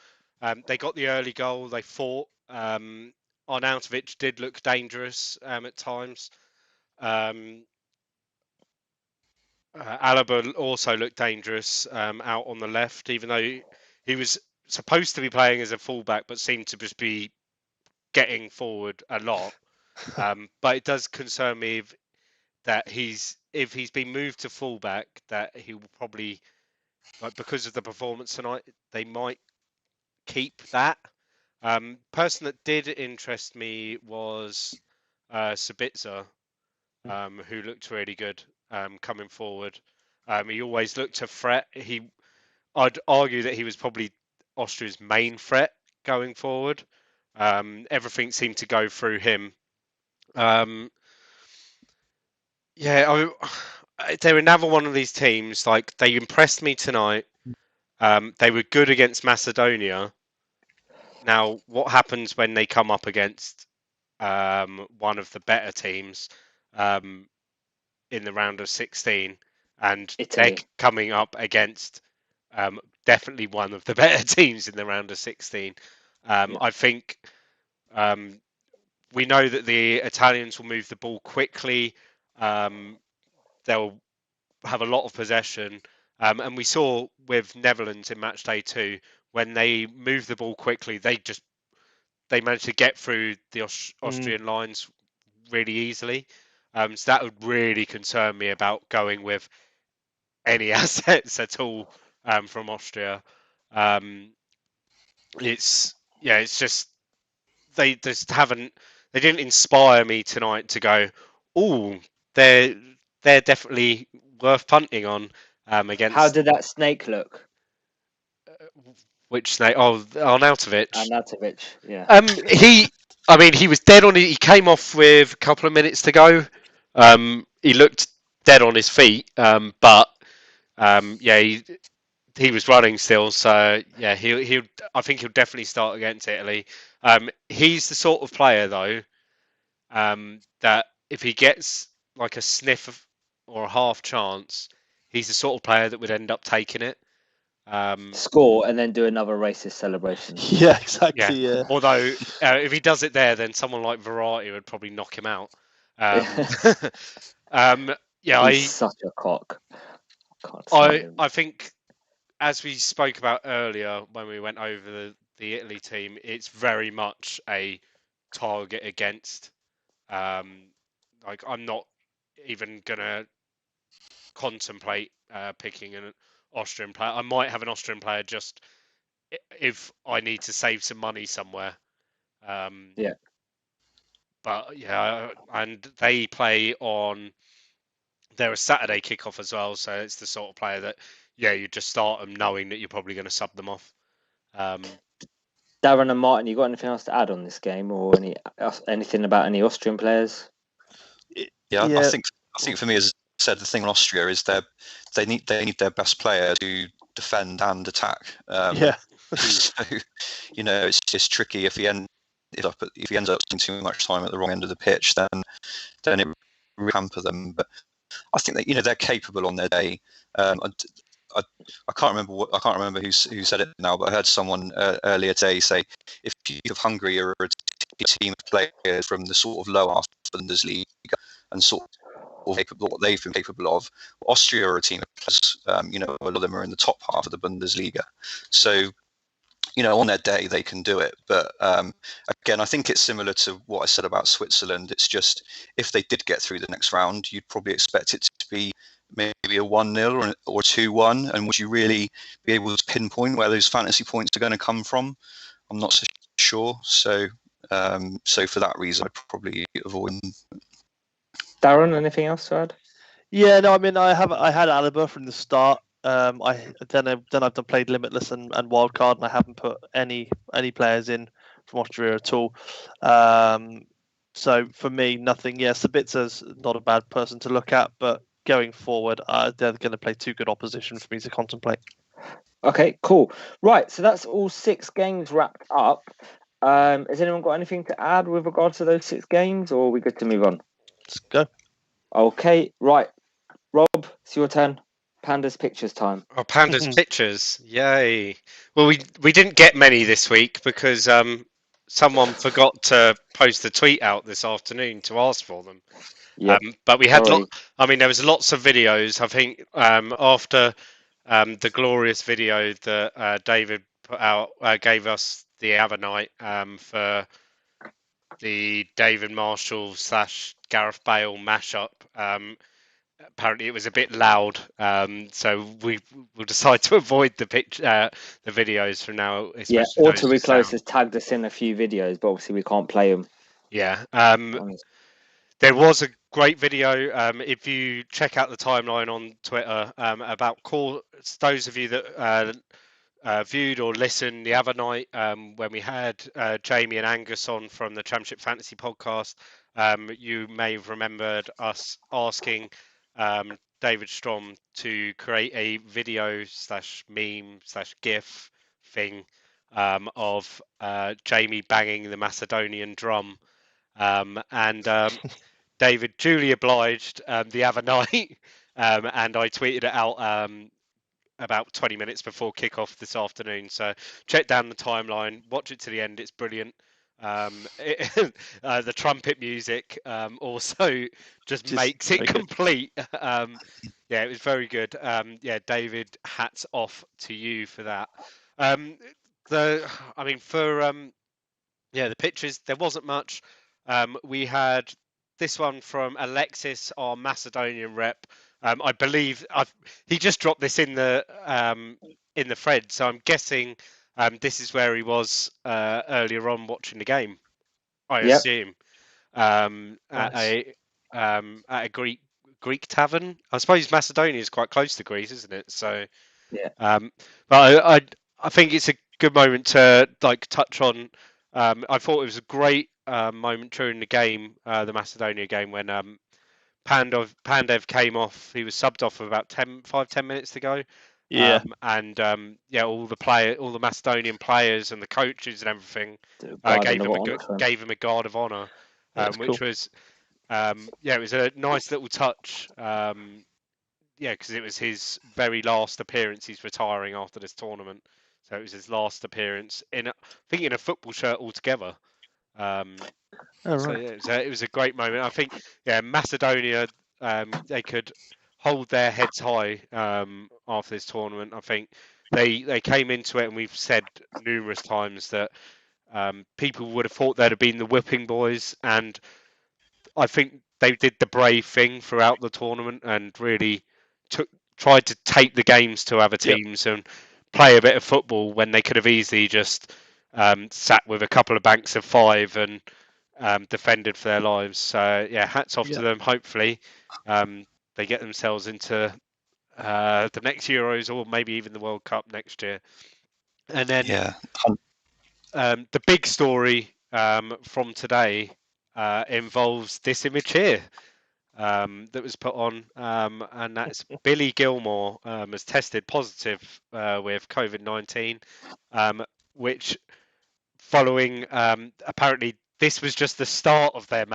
they got the early goal. They fought. Arnautovic did look dangerous at times. Alaba also looked dangerous out on the left, even though he was supposed to be playing as a fullback, but seemed to just be getting forward a lot. But it does concern me that if he's been moved to fullback, that he will probably, like, because of the performance tonight, they might keep that. Person that did interest me was Sabitzer, who looked really good coming forward. He always looked a threat. I'd argue that he was probably Austria's main threat going forward. Everything seemed to go through him. Yeah, they're another one of these teams. Like, they impressed me tonight. They were good against Macedonia. Now, what happens when they come up against one of the better teams in the round of 16, and they're Italy. coming up against definitely one of the better teams in the round of 16. Yeah. I think we know that the Italians will move the ball quickly. They'll have a lot of possession. And we saw with Netherlands in match day 2, when they move the ball quickly, they managed to get through the Austrian lines really easily. So that would really concern me about going with any assets at all from Austria. It's just they didn't inspire me tonight to go, oh, they're definitely worth punting on against. How did that snake look? Which snake? Oh, Arnautovic. Arnautovic, yeah. He was dead on it. He came off with a couple of minutes to go. He looked dead on his feet, but yeah, he was running still. So yeah, I think he'll definitely start against Italy. He's the sort of player though that if he gets like a sniff or a half chance, he's the sort of player that would end up taking it. Score and then do another racist celebration. Yeah, exactly. Yeah. Although if he does it there, then someone like Verratti would probably knock him out. He's such a cock. Can't stand him. I think, as we spoke about earlier when we went over the Italy team, it's very much a target against. Like, I'm not even gonna contemplate picking an Austrian player. I might have an Austrian player just if I need to save some money somewhere. Yeah. But yeah, and they play on. They're a Saturday kickoff as well, so it's the sort of player that you just start them knowing that you're probably going to sub them off. Darren and Martin, you got anything else to add on this game, or anything about any Austrian players? Yeah, I think for me, as I said, the thing on Austria is they need their best player to defend and attack. So it's just tricky if he ends up spending too much time at the wrong end of the pitch, then it really hamper them. But I think that they're capable on their day. I can't remember who said it now, but I heard someone earlier today say if you of Hungary are a team of players from the sort of lower half of the Bundesliga and sort of capable what they've been capable of, Austria are a team of players. A lot of them are in the top half of the Bundesliga. So on their day they can do it. But again, I think it's similar to what I said about Switzerland. It's just if they did get through the next round, you'd probably expect it to be maybe a 1-0 or 2-1. And would you really be able to pinpoint where those fantasy points are going to come from? not so sure. So so for that reason, I'd probably avoid them. Darren, anything else to add? Yeah, no, I mean, I had Alaba from the start. Then I've played Limitless and Wildcard, and I haven't put any players in from Austria at all. So for me, nothing. Yes, Sabitza's not a bad person to look at, but going forward, they're going to play too good opposition for me to contemplate. Okay, cool. Right, so that's all 6 games wrapped up. Has anyone got anything to add with regards to those 6 games, or are we good to move on? Let's go. Okay, right. Rob, it's your turn. Panda's pictures time. Oh, Panda's pictures. Yay. Well, we didn't get many this week because someone forgot to post a tweet out this afternoon to ask for them. Yeah. But we had Sorry. there was lots of videos. I think after the glorious video that David put out, gave us the other night for the David Marshall / Gareth Bale mashup. Apparently, it was a bit loud, so we will decide to avoid the videos from now. Yeah, Especially those Auto with Reclose sound. has tagged us in a few videos, but obviously we can't play them. Yeah. There was a great video. If you check out the timeline on Twitter about those of you that viewed or listened the other night when we had Jamie and Angus on from the Championship Fantasy podcast, you may have remembered us asking David Strom to create a video / meme / GIF thing of Jamie banging the Macedonian drum. And David duly obliged the other night, and I tweeted it out about 20 minutes before kickoff this afternoon. So check down the timeline, watch it to the end. It's brilliant. The trumpet music also just makes it complete. Yeah, it was very good. Yeah, David, hats off to you for that. The pictures, there wasn't much. We had this one from Alexis, our Macedonian rep. I believe he just dropped this in the thread, so I'm guessing this is where he was earlier on watching the game. I assume at a Greek tavern. I suppose Macedonia is quite close to Greece, isn't it? So yeah. But I think it's a good moment to touch on. I thought it was a great moment during the game, the Macedonia game, when Pandev came off. He was subbed off for about 5-10 minutes to go. Yeah. All the Macedonian players and the coaches and everything gave him a guard of honor, which cool. was it was a nice little touch. Because it was his very last appearance. He's retiring after this tournament, so it was his last appearance in a football shirt altogether. It was a great moment. I think Macedonia, they could hold their heads high after this tournament. I think they came into it, and we've said numerous times that people would have thought they'd have been the whipping boys, and I think they did the brave thing throughout the tournament and really tried to take the games to other teams and play a bit of football when they could have easily just sat with a couple of banks of 5 and defended for their lives. So hats off to them. Hopefully they get themselves into the next Euros or maybe even the World Cup next year. And then the big story from today involves this image here. That was put on, and that's Billy Gilmore has tested positive with COVID-19, which following apparently this was just the start of the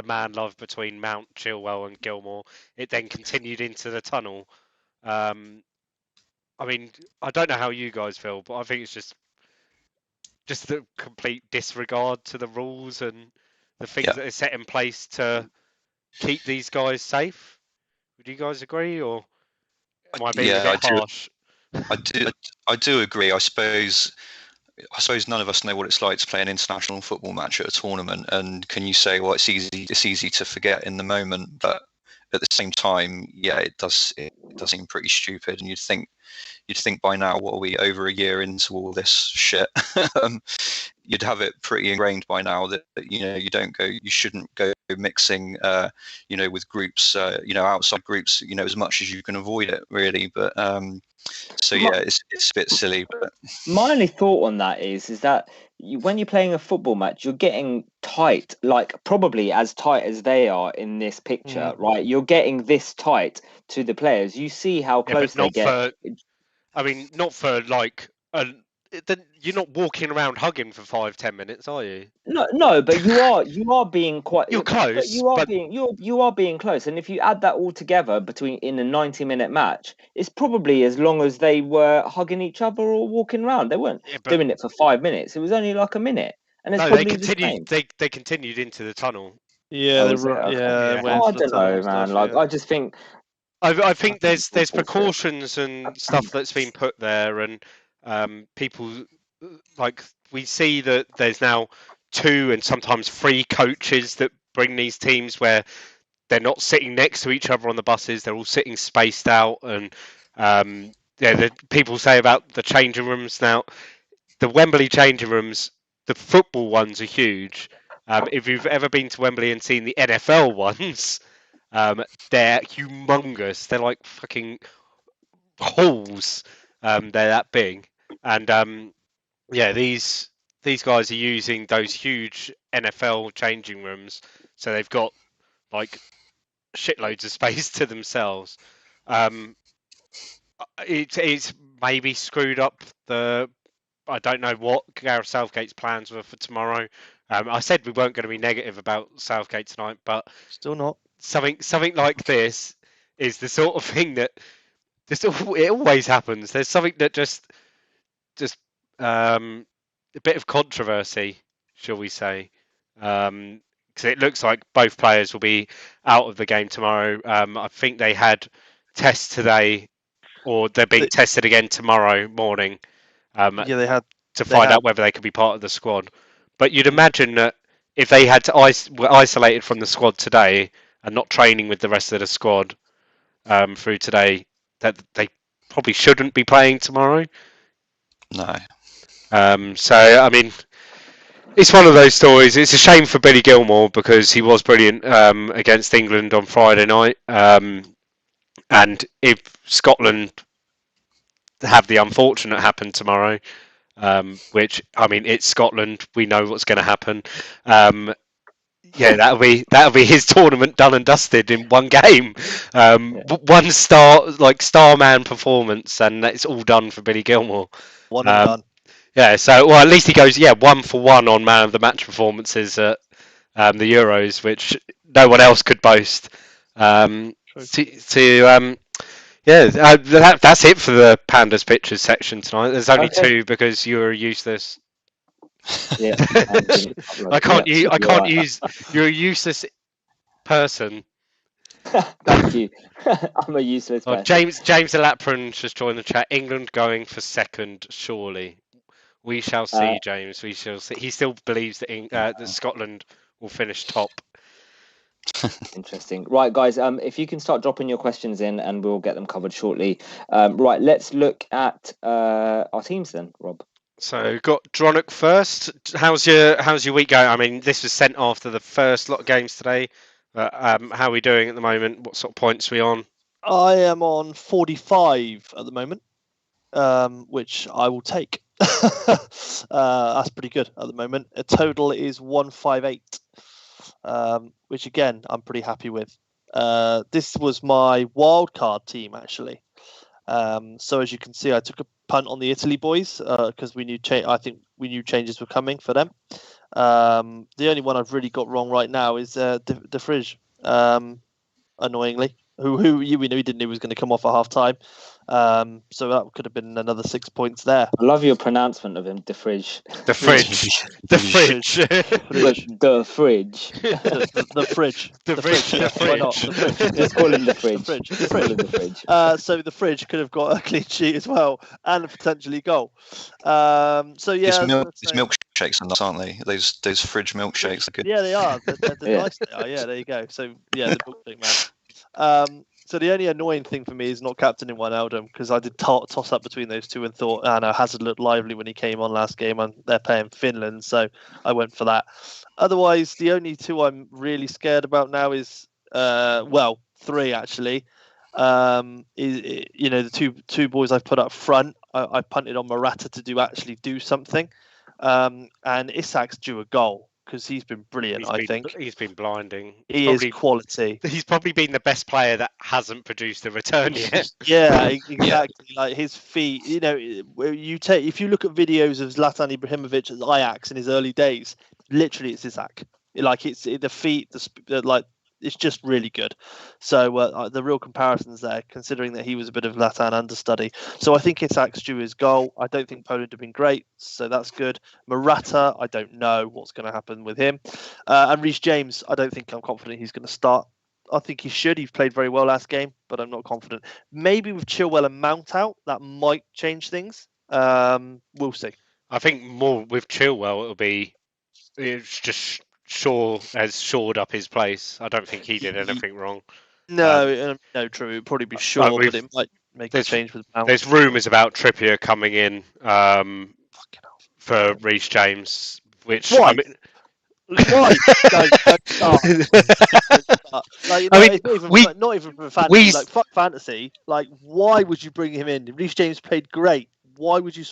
man love between Mount, Chilwell and Gilmore. It then continued into the tunnel. I mean, I don't know how you guys feel, but I think it's just the complete disregard to the rules and the things that are set in place to keep these guys safe. Would you guys agree, or am I being a bit harsh? I do agree. I suppose none of us know what it's like to play an international football match at a tournament, and can you say, well, it's easy to forget in the moment, but at the same time, it does seem pretty stupid, and you'd think by now, what are we, over a year into all this shit? you'd have it pretty ingrained by now that you shouldn't go mixing with groups outside groups as much as you can avoid it really. But so yeah, it's a bit silly. But my only thought on that is that when you're playing a football match, you're getting tight, like probably as tight as they are in this picture, right? You're getting this tight to the players. You see how close they get. Not for like you're not walking around hugging for 5-10 minutes, are you? No, but you are being quite. You're close, but you are being close. And if you add that all together in a 90-minute match, it's probably as long as they were hugging each other or walking around. They weren't doing it for 5 minutes. It was only like a minute, and it's probably the same. They continued into the tunnel. Yeah, I don't know, man. I just think. I think there's precautions and stuff that's been put there, and people like we see that there's now 2 and sometimes 3 coaches that bring these teams where they're not sitting next to each other on the buses; they're all sitting spaced out. And the people say about the changing rooms now, the Wembley changing rooms, the football ones are huge. If you've ever been to Wembley and seen the NFL ones. They're humongous. They're like fucking halls. They're that big, and these guys are using those huge NFL changing rooms, so they've got like shitloads of space to themselves. It's maybe screwed up the. I don't know what Gareth Southgate's plans were for tomorrow. I said we weren't going to be negative about Southgate tonight, but still not. Something like this is the sort of thing that it always happens. There's something that just a bit of controversy, shall we say? Because it looks like both players will be out of the game tomorrow. I think they had tests today, or they're being tested again tomorrow morning. They had to find out whether they could be part of the squad. But you'd imagine that if they had to were isolated from the squad today and not training with the rest of the squad through today, that they probably shouldn't be playing tomorrow. No. So I mean, it's one of those stories. It's a shame for Billy Gilmour because he was brilliant against England on Friday night. And if Scotland have the unfortunate happen tomorrow, which I mean, it's Scotland. We know what's going to happen. That'll be his tournament done and dusted in one game. One star man performance, and it's all done for Billy Gilmour. One and done. Yeah, so at least he goes 1 for 1 on man of the match performances at the Euros, which no one else could boast. That's it for the Pandas pictures section tonight. There's only 2 because you were useless. Yeah, I can't use. You're a useless person. Thank you. I'm a useless person. James Alapran just joined the chat. England going for second, surely. We shall see, James. We shall see. He still believes that Scotland will finish top. Interesting. Right, guys, if you can start dropping your questions in and we'll get them covered shortly. Right, let's look at our teams then, Rob. So got Dronach first. How's your week going? I mean, this was sent after the first lot of games today. How are we doing at the moment? What sort of points are we on? I am on 45 at the moment, which I will take. That's pretty good at the moment. A total is 158, which again I'm pretty happy with. This was my wildcard team actually. So as you can see, I took a punt on the Italy boys because we knew I think we knew changes were coming for them. The only one I've really got wrong right now is De Fridge, annoyingly, who we knew he didn't know he was going to come off at half time. So that could have been another 6 points there. I love your pronouncement of him, De Fridge. The fridge. The fridge. The fridge. The fridge. The fridge. Why not? The fridge. Let's call him the fridge. The fridge. So the fridge could have got a clean sheet as well and a potentially goal. So yeah, it's milkshakes and aren't they? Those fridge milkshakes are good. Yeah, they are. They're nice. They are. Yeah, there you go. So yeah, the milkshake man. So the only annoying thing for me is not captaining Wijnaldum, because I did toss up between those two and thought, no, Hazard looked lively when he came on last game, and they're playing Finland, so I went for that. Otherwise, the only two I'm really scared about now is, three actually. The two boys I've put up front. I punted on Morata to actually do something, and Isak's due a goal because he's been brilliant. I think he's been blinding. he is quality. He's probably been the best player that hasn't produced a return yet. Yeah, exactly. Like his feet. If you look at videos of Zlatan Ibrahimovic at Ajax in his early days, literally it's Isak. Like it's the feet, it's just really good. So the real comparisons there, considering that he was a bit of Zlatan understudy. So I think Isak's due his goal. I don't think Poland have been great, so that's good. Morata, I don't know what's going to happen with him. And Reece James, I don't think I'm confident he's going to start. I think he should. He's played very well last game, but I'm not confident. Maybe with Chilwell and Mount out, that might change things. We'll see. I think more with Chilwell, it's just Shaw has shored up his place. I don't think he did anything wrong. No, true. It'd probably be Shaw, but it might make a change with Mount. There's rumours about Trippier coming in for Reece James, which Why? I mean, Why? Don't start. Not even for fantasy. Fuck fantasy. Why would you bring him in? Reece James played great. Why would you?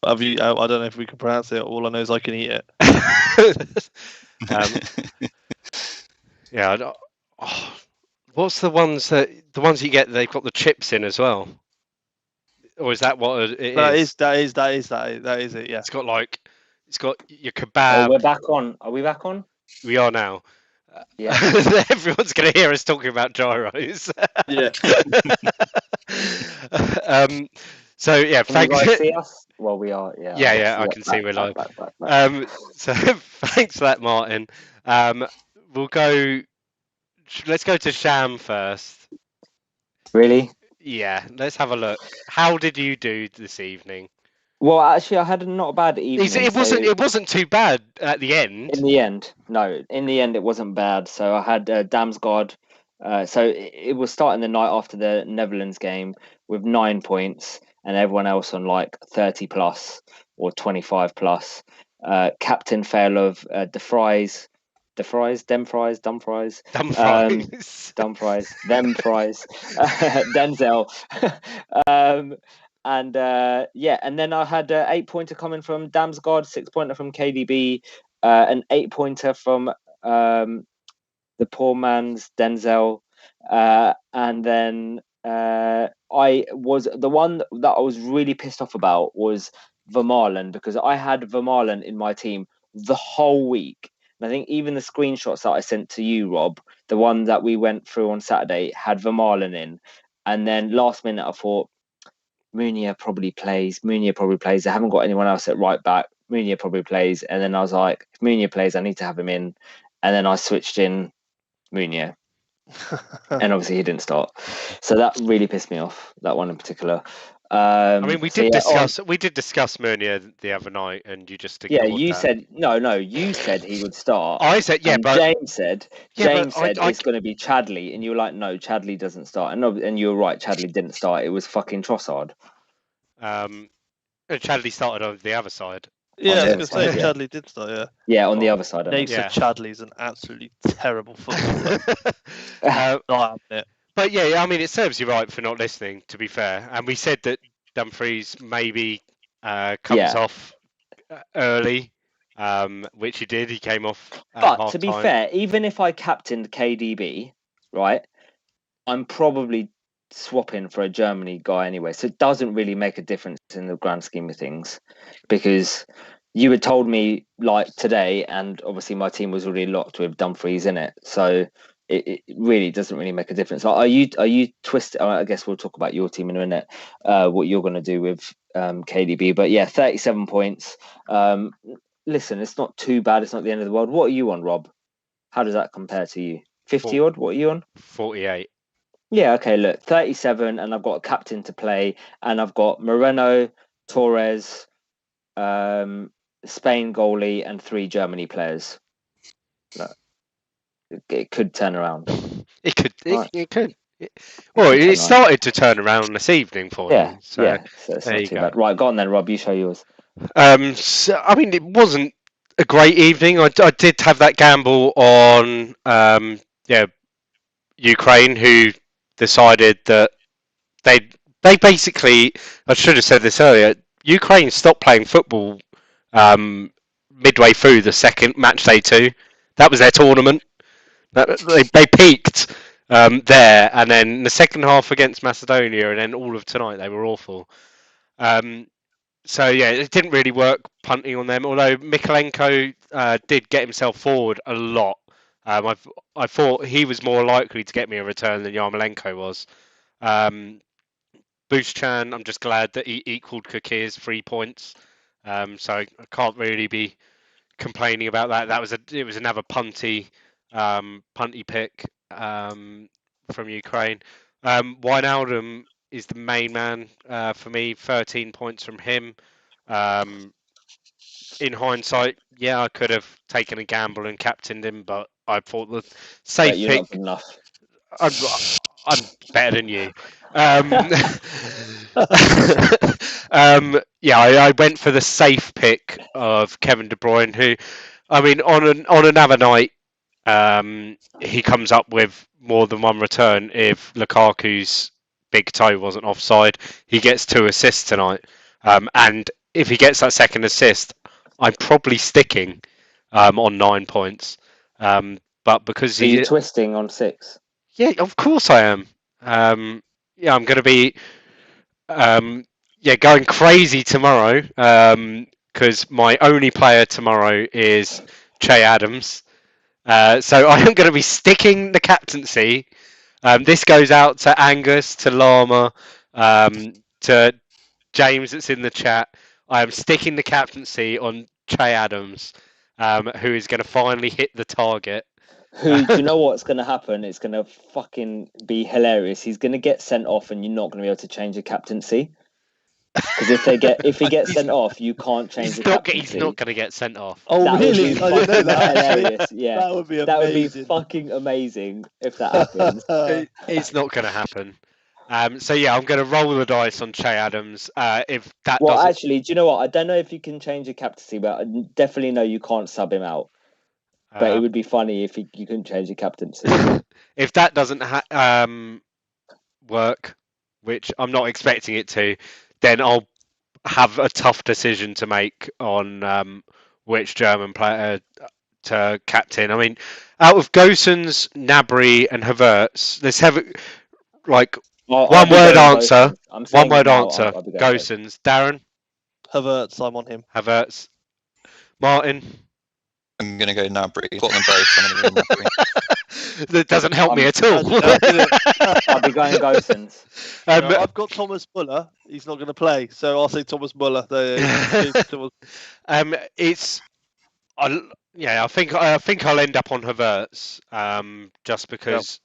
I don't know if we can pronounce it. All I know is I can eat it. What's the ones that you get? They've got the chips in as well, or is that what it is? That is it. Yeah. It's got your kebab. Oh, we're back on. Are we back on? We are now. Yeah. Everyone's going to hear us talking about gyros. Yeah. So yeah, Can thanks. you guys see us? Well, we are. Yeah. Yeah, I can see we're live. So thanks for that, Martin. We'll go. Let's go to Sham first. Really? Yeah, let's have a look. How did you do this evening? Well, actually, I had a not bad evening. It wasn't too bad at the end. In the end, no. In the end, it wasn't bad. So I had Damsgaard. So it was starting the night after the Netherlands game with 9 points, and everyone else on 30 plus or 25 plus. Captain fail of Dumfries, Denzel, Denzel. And then I had 8 pointer coming from Damsgaard, 6 pointer from KDB, an 8 pointer from the poor man's Denzel, and then I was the one that I was really pissed off about was Vermaelen, because I had Vermaelen in my team the whole week. And I think even the screenshots that I sent to you, Rob, the one that we went through on Saturday, had Vermaelen in. And then last minute I thought, Meunier probably plays. They haven't got anyone else at right back. Meunier probably plays. And then I was like, if Meunier plays, I need to have him in. And then I switched in Meunier. And obviously he didn't start. So that really pissed me off, that one in particular. We did discuss Meunier the other night, and you just ignored you that. said you said he would start. I said but James said it's going to be Chadley, and you were like, no, Chadley doesn't start, and you were right, Chadley didn't start. It was fucking Trossard. And Chadley started on the other side. Yeah, I was going to say Chadley did start. Yeah. Yeah, on the other side. Chadley's an absolutely terrible footballer. But yeah, it serves you right for not listening, to be fair. And we said that Dumfries maybe comes off early, which he did. He came off at But to be fair, even if I captained KDB, right, I'm probably swapping for a Germany guy anyway. So it doesn't really make a difference in the grand scheme of things, because you had told me today, and obviously my team was already locked with Dumfries in it. So it really doesn't really make a difference. Are you twisted? I guess we'll talk about your team in a minute, what you're going to do with KDB. But yeah, 37 points. Listen, it's not too bad. It's not the end of the world. What are you on, Rob? How does that compare to you? 50 odd? What are you on? 48. Yeah, okay, look, 37, and I've got a captain to play, and I've got Moreno, Torres, Spain goalie, and 3 Germany players. Look, it could turn around. It could. Well, should turn it around. started to turn around this evening for Yeah, them. So yeah. So it's there not you too go. bad. Right, go on then, Rob. You show yours. So, I mean, it wasn't a great evening. I did have that gamble on, Ukraine, who decided that they basically. I should have said this earlier. Ukraine stopped playing football midway through the second match day 2. That was their tournament. They peaked there, and then the second half against Macedonia, and then all of tonight they were awful. So yeah, it didn't really work punting on them. Although Mikolenko did get himself forward a lot. I thought he was more likely to get me a return than Yarmolenko was. Bushchan, I'm just glad that he equalled Kakir's 3 points. So I can't really be complaining about that. It was another punty pick from Ukraine. Wijnaldum is the main man for me. 13 points from him. In hindsight, yeah, I could have taken a gamble and captained him, but I thought the But safe you're not pick. good enough. I'm better than you. Yeah, I went for the safe pick of Kevin De Bruyne, who, I mean, on another night, he comes up with more than one return. If Lukaku's big toe wasn't offside, he gets 2 assists tonight. And if he gets that second assist, I'm probably sticking on 9 points. But because So you're twisting on 6. yeah, of course I am. Yeah, I'm going to be going crazy tomorrow because my only player tomorrow is Che Adams. So I am going to be sticking the captaincy. This goes out to Angus, to Lama, to James that's in the chat. I am sticking the captaincy on Che Adams, who is going to finally hit the target. Who do you know what's going to happen? It's going to fucking be hilarious. He's going to get sent off, and you're not going to be able to change the captaincy. Because if he gets sent off, you can't change the captaincy. He's not going to get sent off. Oh, That really? would be I didn't know fucking that. Actually. hilarious. Yeah, That would be that would be amazing. fucking amazing if that happens. It's not going to happen. So yeah, I'm going to roll the dice on Che Adams. If that Well, doesn't, actually, do you know what? I don't know if you can change the captaincy, but I definitely know you can't sub him out. But it would be funny if you couldn't change the captaincy. if that doesn't work, which I'm not expecting it to, then I'll have a tough decision to make on which German player to captain. I mean, out of Gosens, Gnabry, and Havertz, let's have like one word answer. One word answer. Gosens. Darren. Havertz, I'm on him. Havertz. Martin. I'm going to go Gnabry. I've got them both. I'm going to go Gnabry. That doesn't help me at all. I'll be going Gosens. I've got Thomas Muller. He's not going to play, so I'll say Thomas Muller. I think I'll end up on Havertz, just because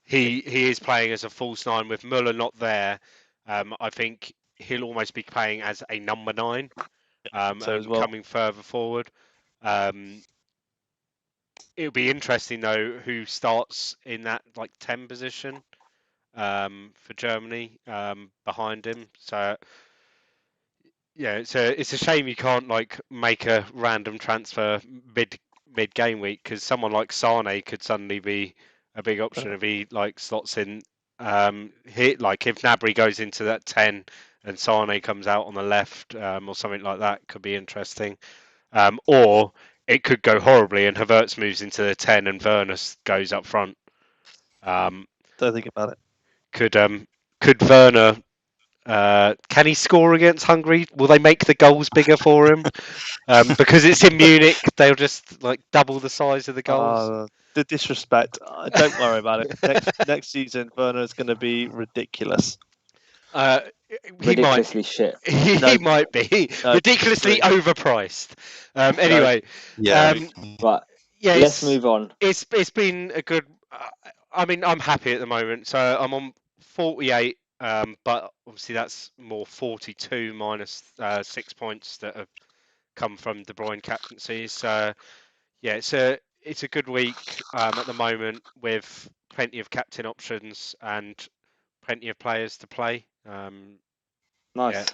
he is playing as a false 9 with Muller not there. I think he'll almost be playing as a number 9, coming further forward. It'll be interesting though who starts in that 10 position for Germany behind him. So yeah, it's a shame you can't make a random transfer mid game week, because someone like Sane could suddenly be a big option if he slots in. If Gnabry goes into that 10 and Sane comes out on the left or something like that, could be interesting. Or it could go horribly and Havertz moves into the 10 and Werner goes up front. Don't think about it. Could Werner? Can he score against Hungary? Will they make the goals bigger for him? Because it's in Munich, they'll just double the size of the goals. The disrespect. Don't worry about it. Next season, Werner is going to be ridiculous. Ridiculously shit. He might be ridiculously overpriced. Anyway, but let's move on. It's been a good. I mean, I'm happy at the moment. So I'm on 48, but obviously that's more 42 minus 6 points that have come from De Bruyne captaincy. So yeah, it's a good week at the moment with plenty of captain options and plenty of players to play. Nice. Yeah.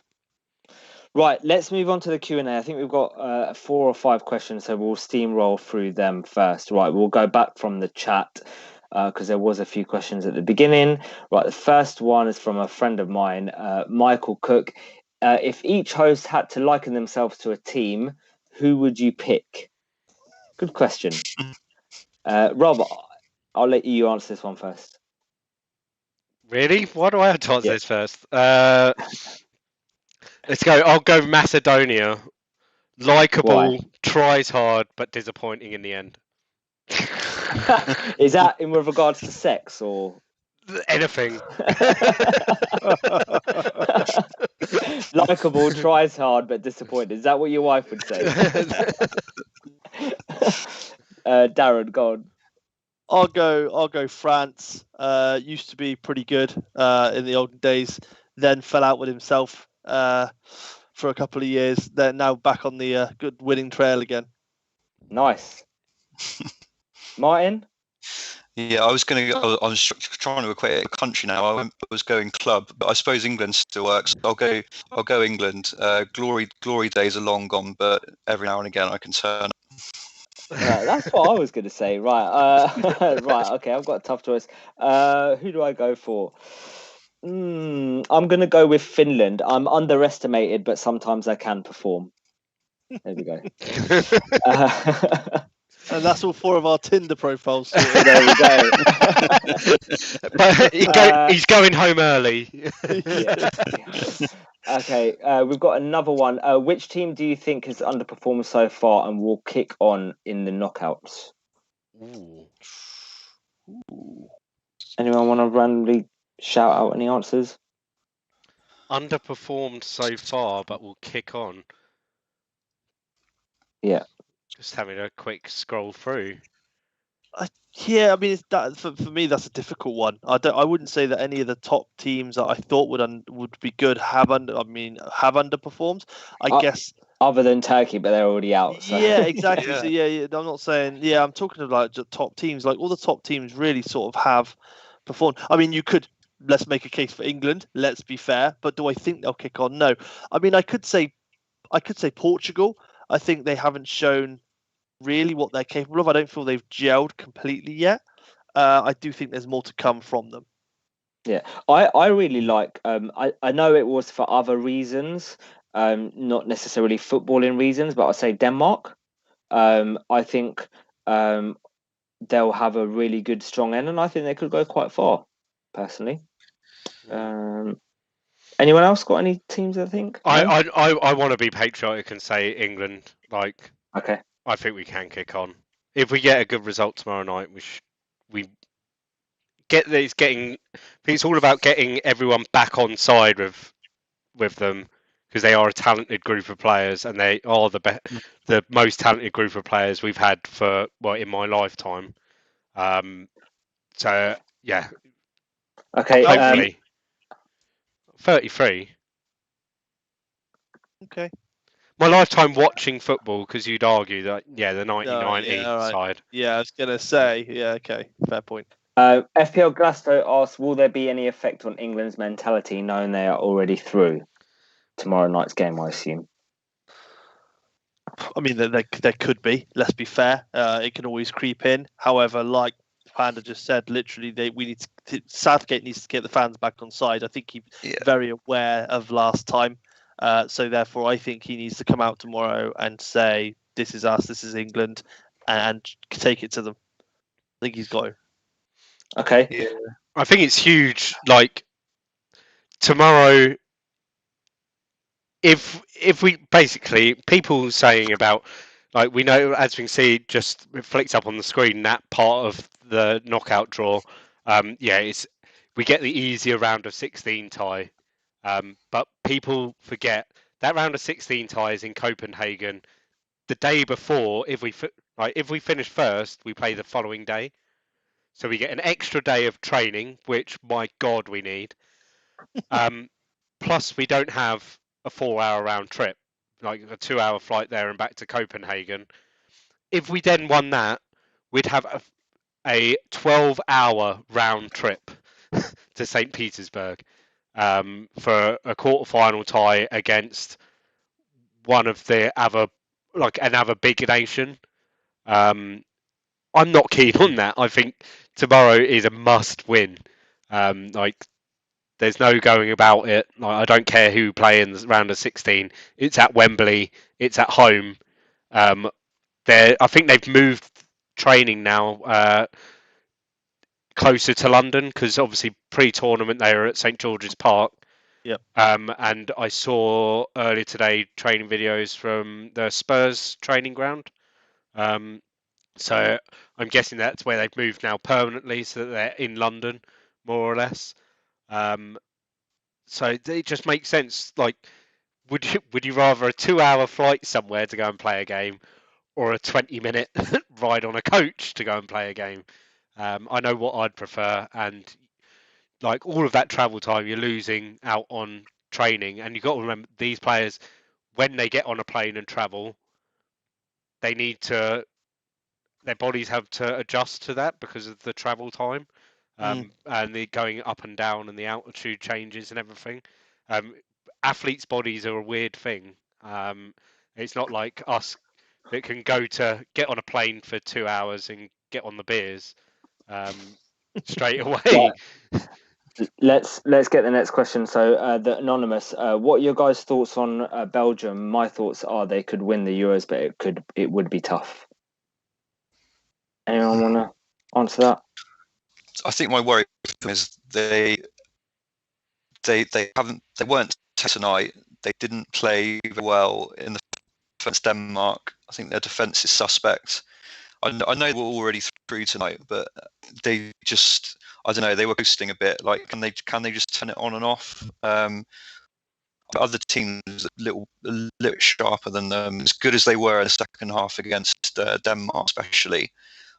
Right, let's move on to the Q&A. I think we've got 4 or 5 questions, so we'll steamroll through them first. Right, we'll go back from the chat because there was a few questions at the beginning. Right, the first one is from a friend of mine, Michael Cook. If each host had to liken themselves to a team, who would you pick? Good question. Rob, I'll let you answer this one first. Really? Why do I have to answer Yeah. this first? Let's go. I'll go Macedonia. Likeable, tries hard, but disappointing in the end. Is that in with regards to sex or anything? Likeable, tries hard, but disappointed. Is that what your wife would say? Darren, go on. I'll go France. Used to be pretty good in the olden days, then fell out with himself for a couple of years. They're now back on the good winning trail again. Nice. Martin? Yeah, I was trying to equate a country now. I was going club, but I suppose England still works. I'll go England. Glory days are long gone, but every now and again I can turn. That's what I was going to say. Right. Right. Okay. I've got a tough choice. Who do I go for? I'm going to go with Finland. I'm underestimated, but sometimes I can perform. There we go. And that's all 4 of our Tinder profiles. There we go. But he's going home early. Yeah. Okay, we've got another one. Which team do you think has underperformed so far and will kick on in the knockouts? Ooh. Anyone want to randomly shout out any answers? Underperformed so far, but will kick on. Yeah. Just having a quick scroll through. Yeah, I mean, for me, that's a difficult one. I wouldn't say that any of the top teams that I thought would be good have underperformed. I guess other than Turkey, but they're already out. So. Yeah, exactly. Yeah. So yeah, I'm not saying. Yeah, I'm talking about just top teams. Like all the top teams really sort of have performed. I mean, let's make a case for England. Let's be fair, but do I think they'll kick on? No. I mean, I could say Portugal. I think they haven't shown really what they're capable of. I don't feel they've gelled completely yet. I do think there's more to come from them. Yeah, I really like. I know it was for other reasons, not necessarily footballing reasons, but I'll say Denmark. I think they'll have a really good strong end, and I think they could go quite far. Personally, anyone else got any teams? I think I want to be patriotic and say England. Like, okay, I think we can kick on if we get a good result tomorrow night. We get it's getting. It's all about getting everyone back on side with them because they are a talented group of players and they are the most talented group of players we've had in my lifetime. So yeah. Okay. Hopefully. 33. Okay. My lifetime watching football, because you'd argue that the 1990 right. side. Yeah, I was gonna say. Yeah, okay, fair point. FPL Glasto asks, will there be any effect on England's mentality knowing they are already through tomorrow night's game, I assume? I mean, there could be. Let's be fair. It can always creep in. However, like Panda just said, literally, Southgate needs to get the fans back on side. I think he's very aware of last time. So therefore, I think he needs to come out tomorrow and say, "This is us. This is England," and take it to them. I think he's got to. Okay. Yeah. I think it's huge. Like tomorrow, if we basically people saying about like we know as we can see just flicks up on the screen that part of the knockout draw. It's we get the easier round of 16 tie, but people forget that round of 16 tie is in Copenhagen. The day before, if we finish first, we play the following day. So we get an extra day of training, which, my God, we need. Plus, we don't have a 4-hour round trip, like a 2-hour flight there and back to Copenhagen. If we then won that, we'd have a 12-hour round trip to St. Petersburg for a quarter-final tie against one of the other, like another big nation. I'm not keen on that. I think tomorrow is a must-win. Like, there's no going about it. Like, I don't care who play in the round of 16. It's at Wembley. It's at home. I think they've moved training now closer to London because obviously pre-tournament they were at St George's Park. Yep. And I saw earlier today training videos from the Spurs training ground. So I'm guessing that's where they've moved now permanently, so that they're in London, more or less. So it just makes sense. Like, would you rather a 2-hour flight somewhere to go and play a game, or a 20-minute ride on a coach to go and play a game? I know what I'd prefer, and like all of that travel time, you're losing out on training, and you've got to remember these players, when they get on a plane and travel, they need to their bodies have to adjust to that because of the travel time, and the going up and down and the altitude changes and everything. Athletes' bodies are a weird thing. It's not like us that can get on a plane for 2 hours and get on the beers straight away. Let's get the next question. So the anonymous, what are your guys' thoughts on Belgium? My thoughts are they could win the Euros, but it would be tough. Anyone want to answer that? I think my worry is they weren't tonight. They didn't play very well in the against Denmark. I think their defence is suspect. I know they were already through tonight, but they just, I don't know, they were coasting a bit. Like, can they just turn it on and off? Other teams a little sharper than them. As good as they were in the second half against Denmark, especially,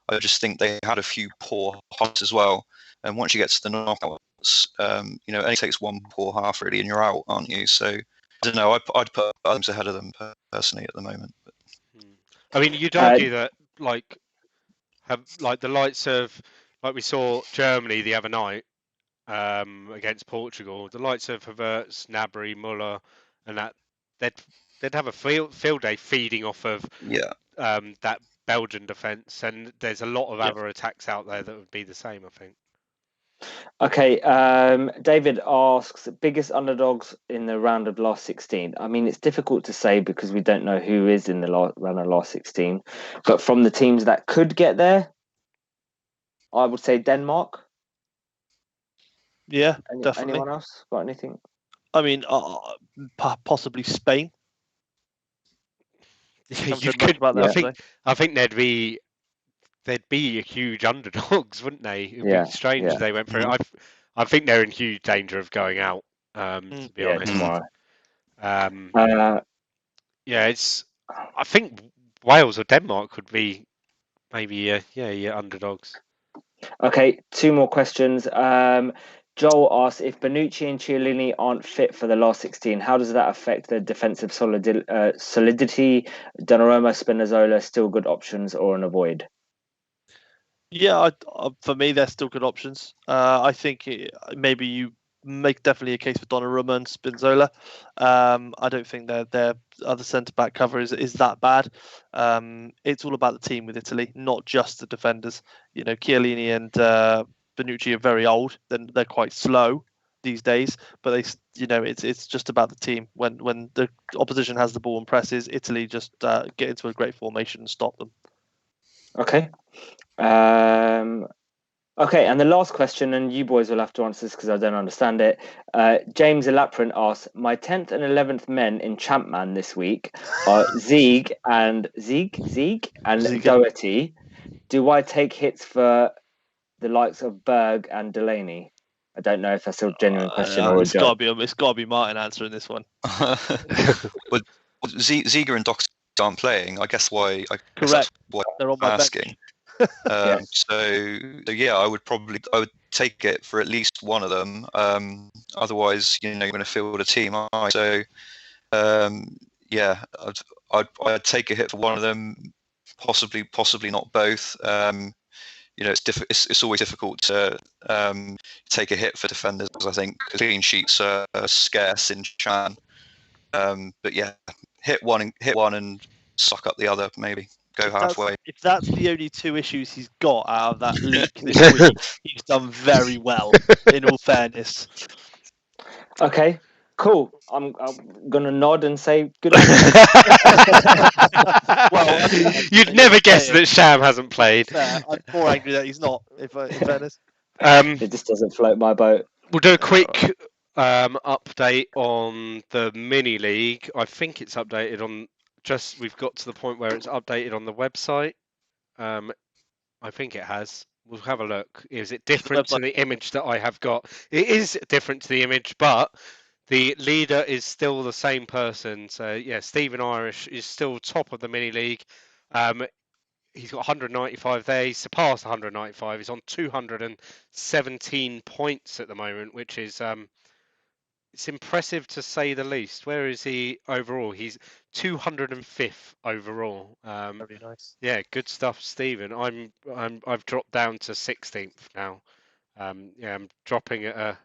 I just think they had a few poor halves as well. And once you get to the knockouts, it only takes one poor half really, and you're out, aren't you? So I don't know. I'd put others ahead of them personally at the moment. But. I mean, you'd argue that the likes of, like we saw Germany the other night against Portugal, the likes of Havertz, Gnabry, Muller, and that they'd have a field day feeding off of that Belgian defence, and there's a lot of other attacks out there that would be the same, I think. Okay, David asks, biggest underdogs in the round of last 16. I mean, it's difficult to say because we don't know who is in the round of last 16. But from the teams that could get there, I would say Denmark. Yeah, definitely. Anyone else got anything? I mean, possibly Spain. I think they'd be huge underdogs, wouldn't they? It'd be strange if they went through. I think they're in huge danger of going out. To be honest, tomorrow. I think Wales or Denmark could be maybe underdogs. Okay, 2 more questions. Joel asks, if Bonucci and Chiellini aren't fit for the last 16, how does that affect their defensive solidity? Donnarumma, Spinazzola, still good options or an avoid? Yeah, for me, they're still good options. I think maybe you make definitely a case for Donnarumma and Spinazzola. I don't think their other centre-back cover is that bad. It's all about the team with Italy, not just the defenders. Chiellini and Bonucci are very old. They're quite slow these days, but it's just about the team. When the opposition has the ball and presses, Italy just get into a great formation and stop them. Okay. Okay, and the last question, and you boys will have to answer this because I don't understand it. James Elaprin asks, my 10th and 11th men in Champman this week are Zieg and Doherty. Do I take hits for the likes of Berg and Delaney? I don't know if that's a genuine question or a joke. It's got to be Martin answering this one. But Ziege and Doherty aren't playing. I guess why. Correct. They're on my asking. So I would take it for at least one of them. Otherwise, you're going to field a team. So I'd take a hit for one of them, possibly not both. it's always difficult to take a hit for defenders. I think clean sheets are scarce in Chan. But yeah, hit one and suck up the other. Maybe go halfway. If that's the only two issues he's got out of that leak this week, he's done very well. In all fairness. Okay, cool. I'm gonna nod and say good luck. Well, you'd never guess that Sham hasn't played. Fair. I'm more angry that he's not. In fairness. It just doesn't float my boat. We'll do a quick update on the mini league. I think it's updated on. We've got to the point where it's updated on the website. I think it has. We'll have a look. Is it different to the image that I have got? It is different to the image, but the leader is still the same person. So yeah, Stephen Irish is still top of the mini league. He's got 195 there. He's surpassed 195. He's on 217 points at the moment, which is it's impressive to say the least. Where is he overall? He's 205th overall. Very nice. Yeah, good stuff, Stephen. I've dropped down to 16th now. Yeah, I'm dropping at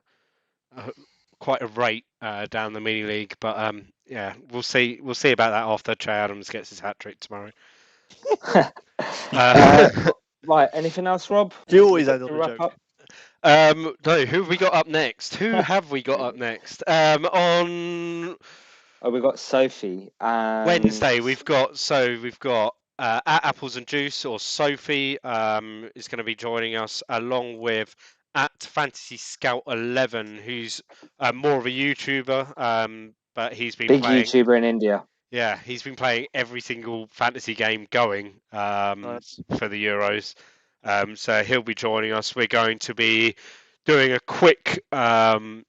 quite a rate down the mini league, but yeah, we'll see about that after Che Adams gets his hat trick tomorrow. Right, anything else, Rob? You always end on a joke. No, who have we got up next? Who have we got up next? On we've got Sophie. And... Wednesday, we've got at Apples and Juice, or Sophie is going to be joining us, along with at Fantasy Scout 11, who's more of a YouTuber, but he's been big playing... YouTuber in India. Yeah, he's been playing every single fantasy game going Nice. for the Euros. So he'll be joining us. We're going to be doing a quick, we'll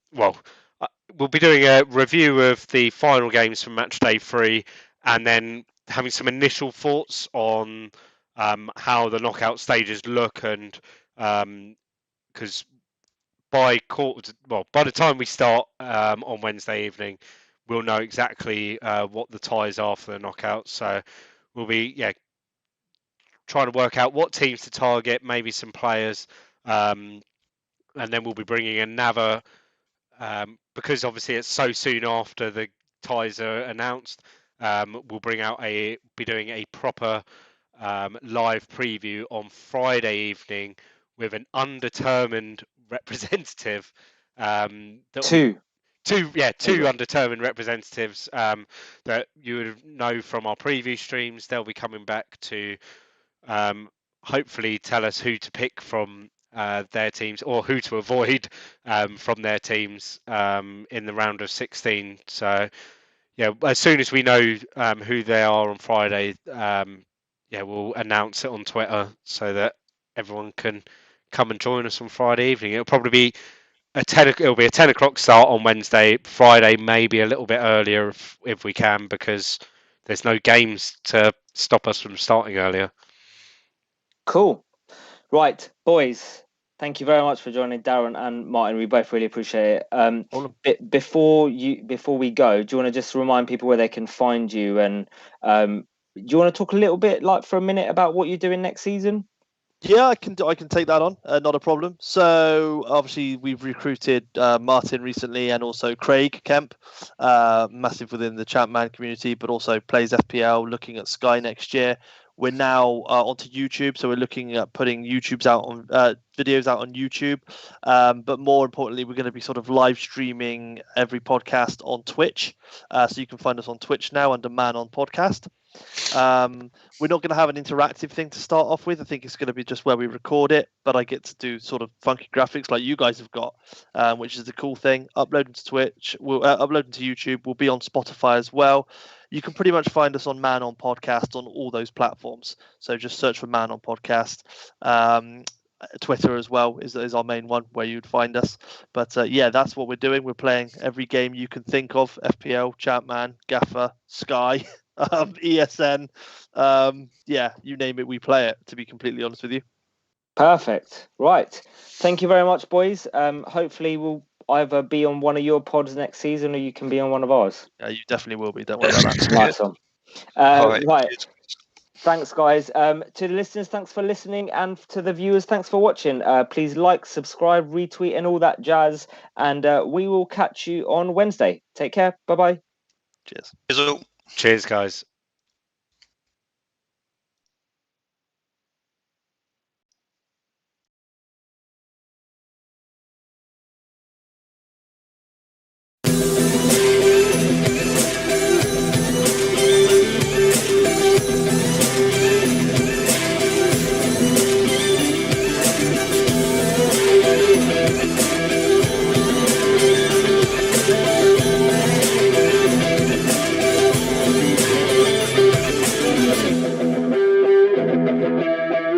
be doing a review of the final games from match day 3, and then having some initial thoughts on how the knockout stages look, and because by the time we start on Wednesday evening, we'll know exactly what the ties are for the knockouts. So we'll be trying to work out what teams to target, maybe some players, and then we'll be bringing another, because obviously it's so soon after the ties are announced. We'll be doing a proper live preview on Friday evening with an undetermined representative. Two undetermined representatives that you would know from our preview streams. They'll be coming back to hopefully tell us who to pick from their teams, or who to avoid from their teams in the round of 16. So yeah, as soon as we know who they are on Friday, we'll announce it on Twitter so that everyone can come and join us on Friday evening. It'll probably be it'll be a 10 o'clock start on Wednesday. Friday maybe a little bit earlier if we can, because there's no games to stop us from starting earlier. Cool. Right, boys, thank you very much for joining Darren and Martin. We both really appreciate it. Before we go, do you want to just remind people where they can find you, and do you want to talk a little bit, like, for a minute, about what you're doing next season? Yeah, I can take that on. Not a problem. So obviously we've recruited Martin recently, and also Craig Kemp, massive within the Champman community, but also plays FPL, looking at Sky next year. We're now onto YouTube, so we're looking at putting videos out on YouTube. But more importantly, we're going to be sort of live streaming every podcast on Twitch. So you can find us on Twitch now under Man On Podcast. We're not going to have an interactive thing to start off with. I think it's going to be just where we record it, but I get to do sort of funky graphics like you guys have got, which is the cool thing. Uploading to Twitch, we'll uploading to YouTube. We'll be on Spotify as well. You can pretty much find us on Man On Podcast on all those platforms. So just search for Man On Podcast. Twitter as well is our main one where you'd find us. But yeah, that's what we're doing. We're playing every game you can think of: FPL, Champman, Gaffer, Sky. ESN, yeah, you name it, we play it, to be completely honest with you. Perfect. Right, thank you very much, boys. Hopefully we'll either be on one of your pods next season, or you can be on one of ours. Yeah, you definitely will be, don't worry about that. Nice one. Right, Thanks, guys. To the listeners, thanks for listening, and to the viewers, thanks for watching. Please like, subscribe, retweet, and all that jazz. And we will catch you on Wednesday. Take care. Bye-bye. Cheers. Cheers, guys.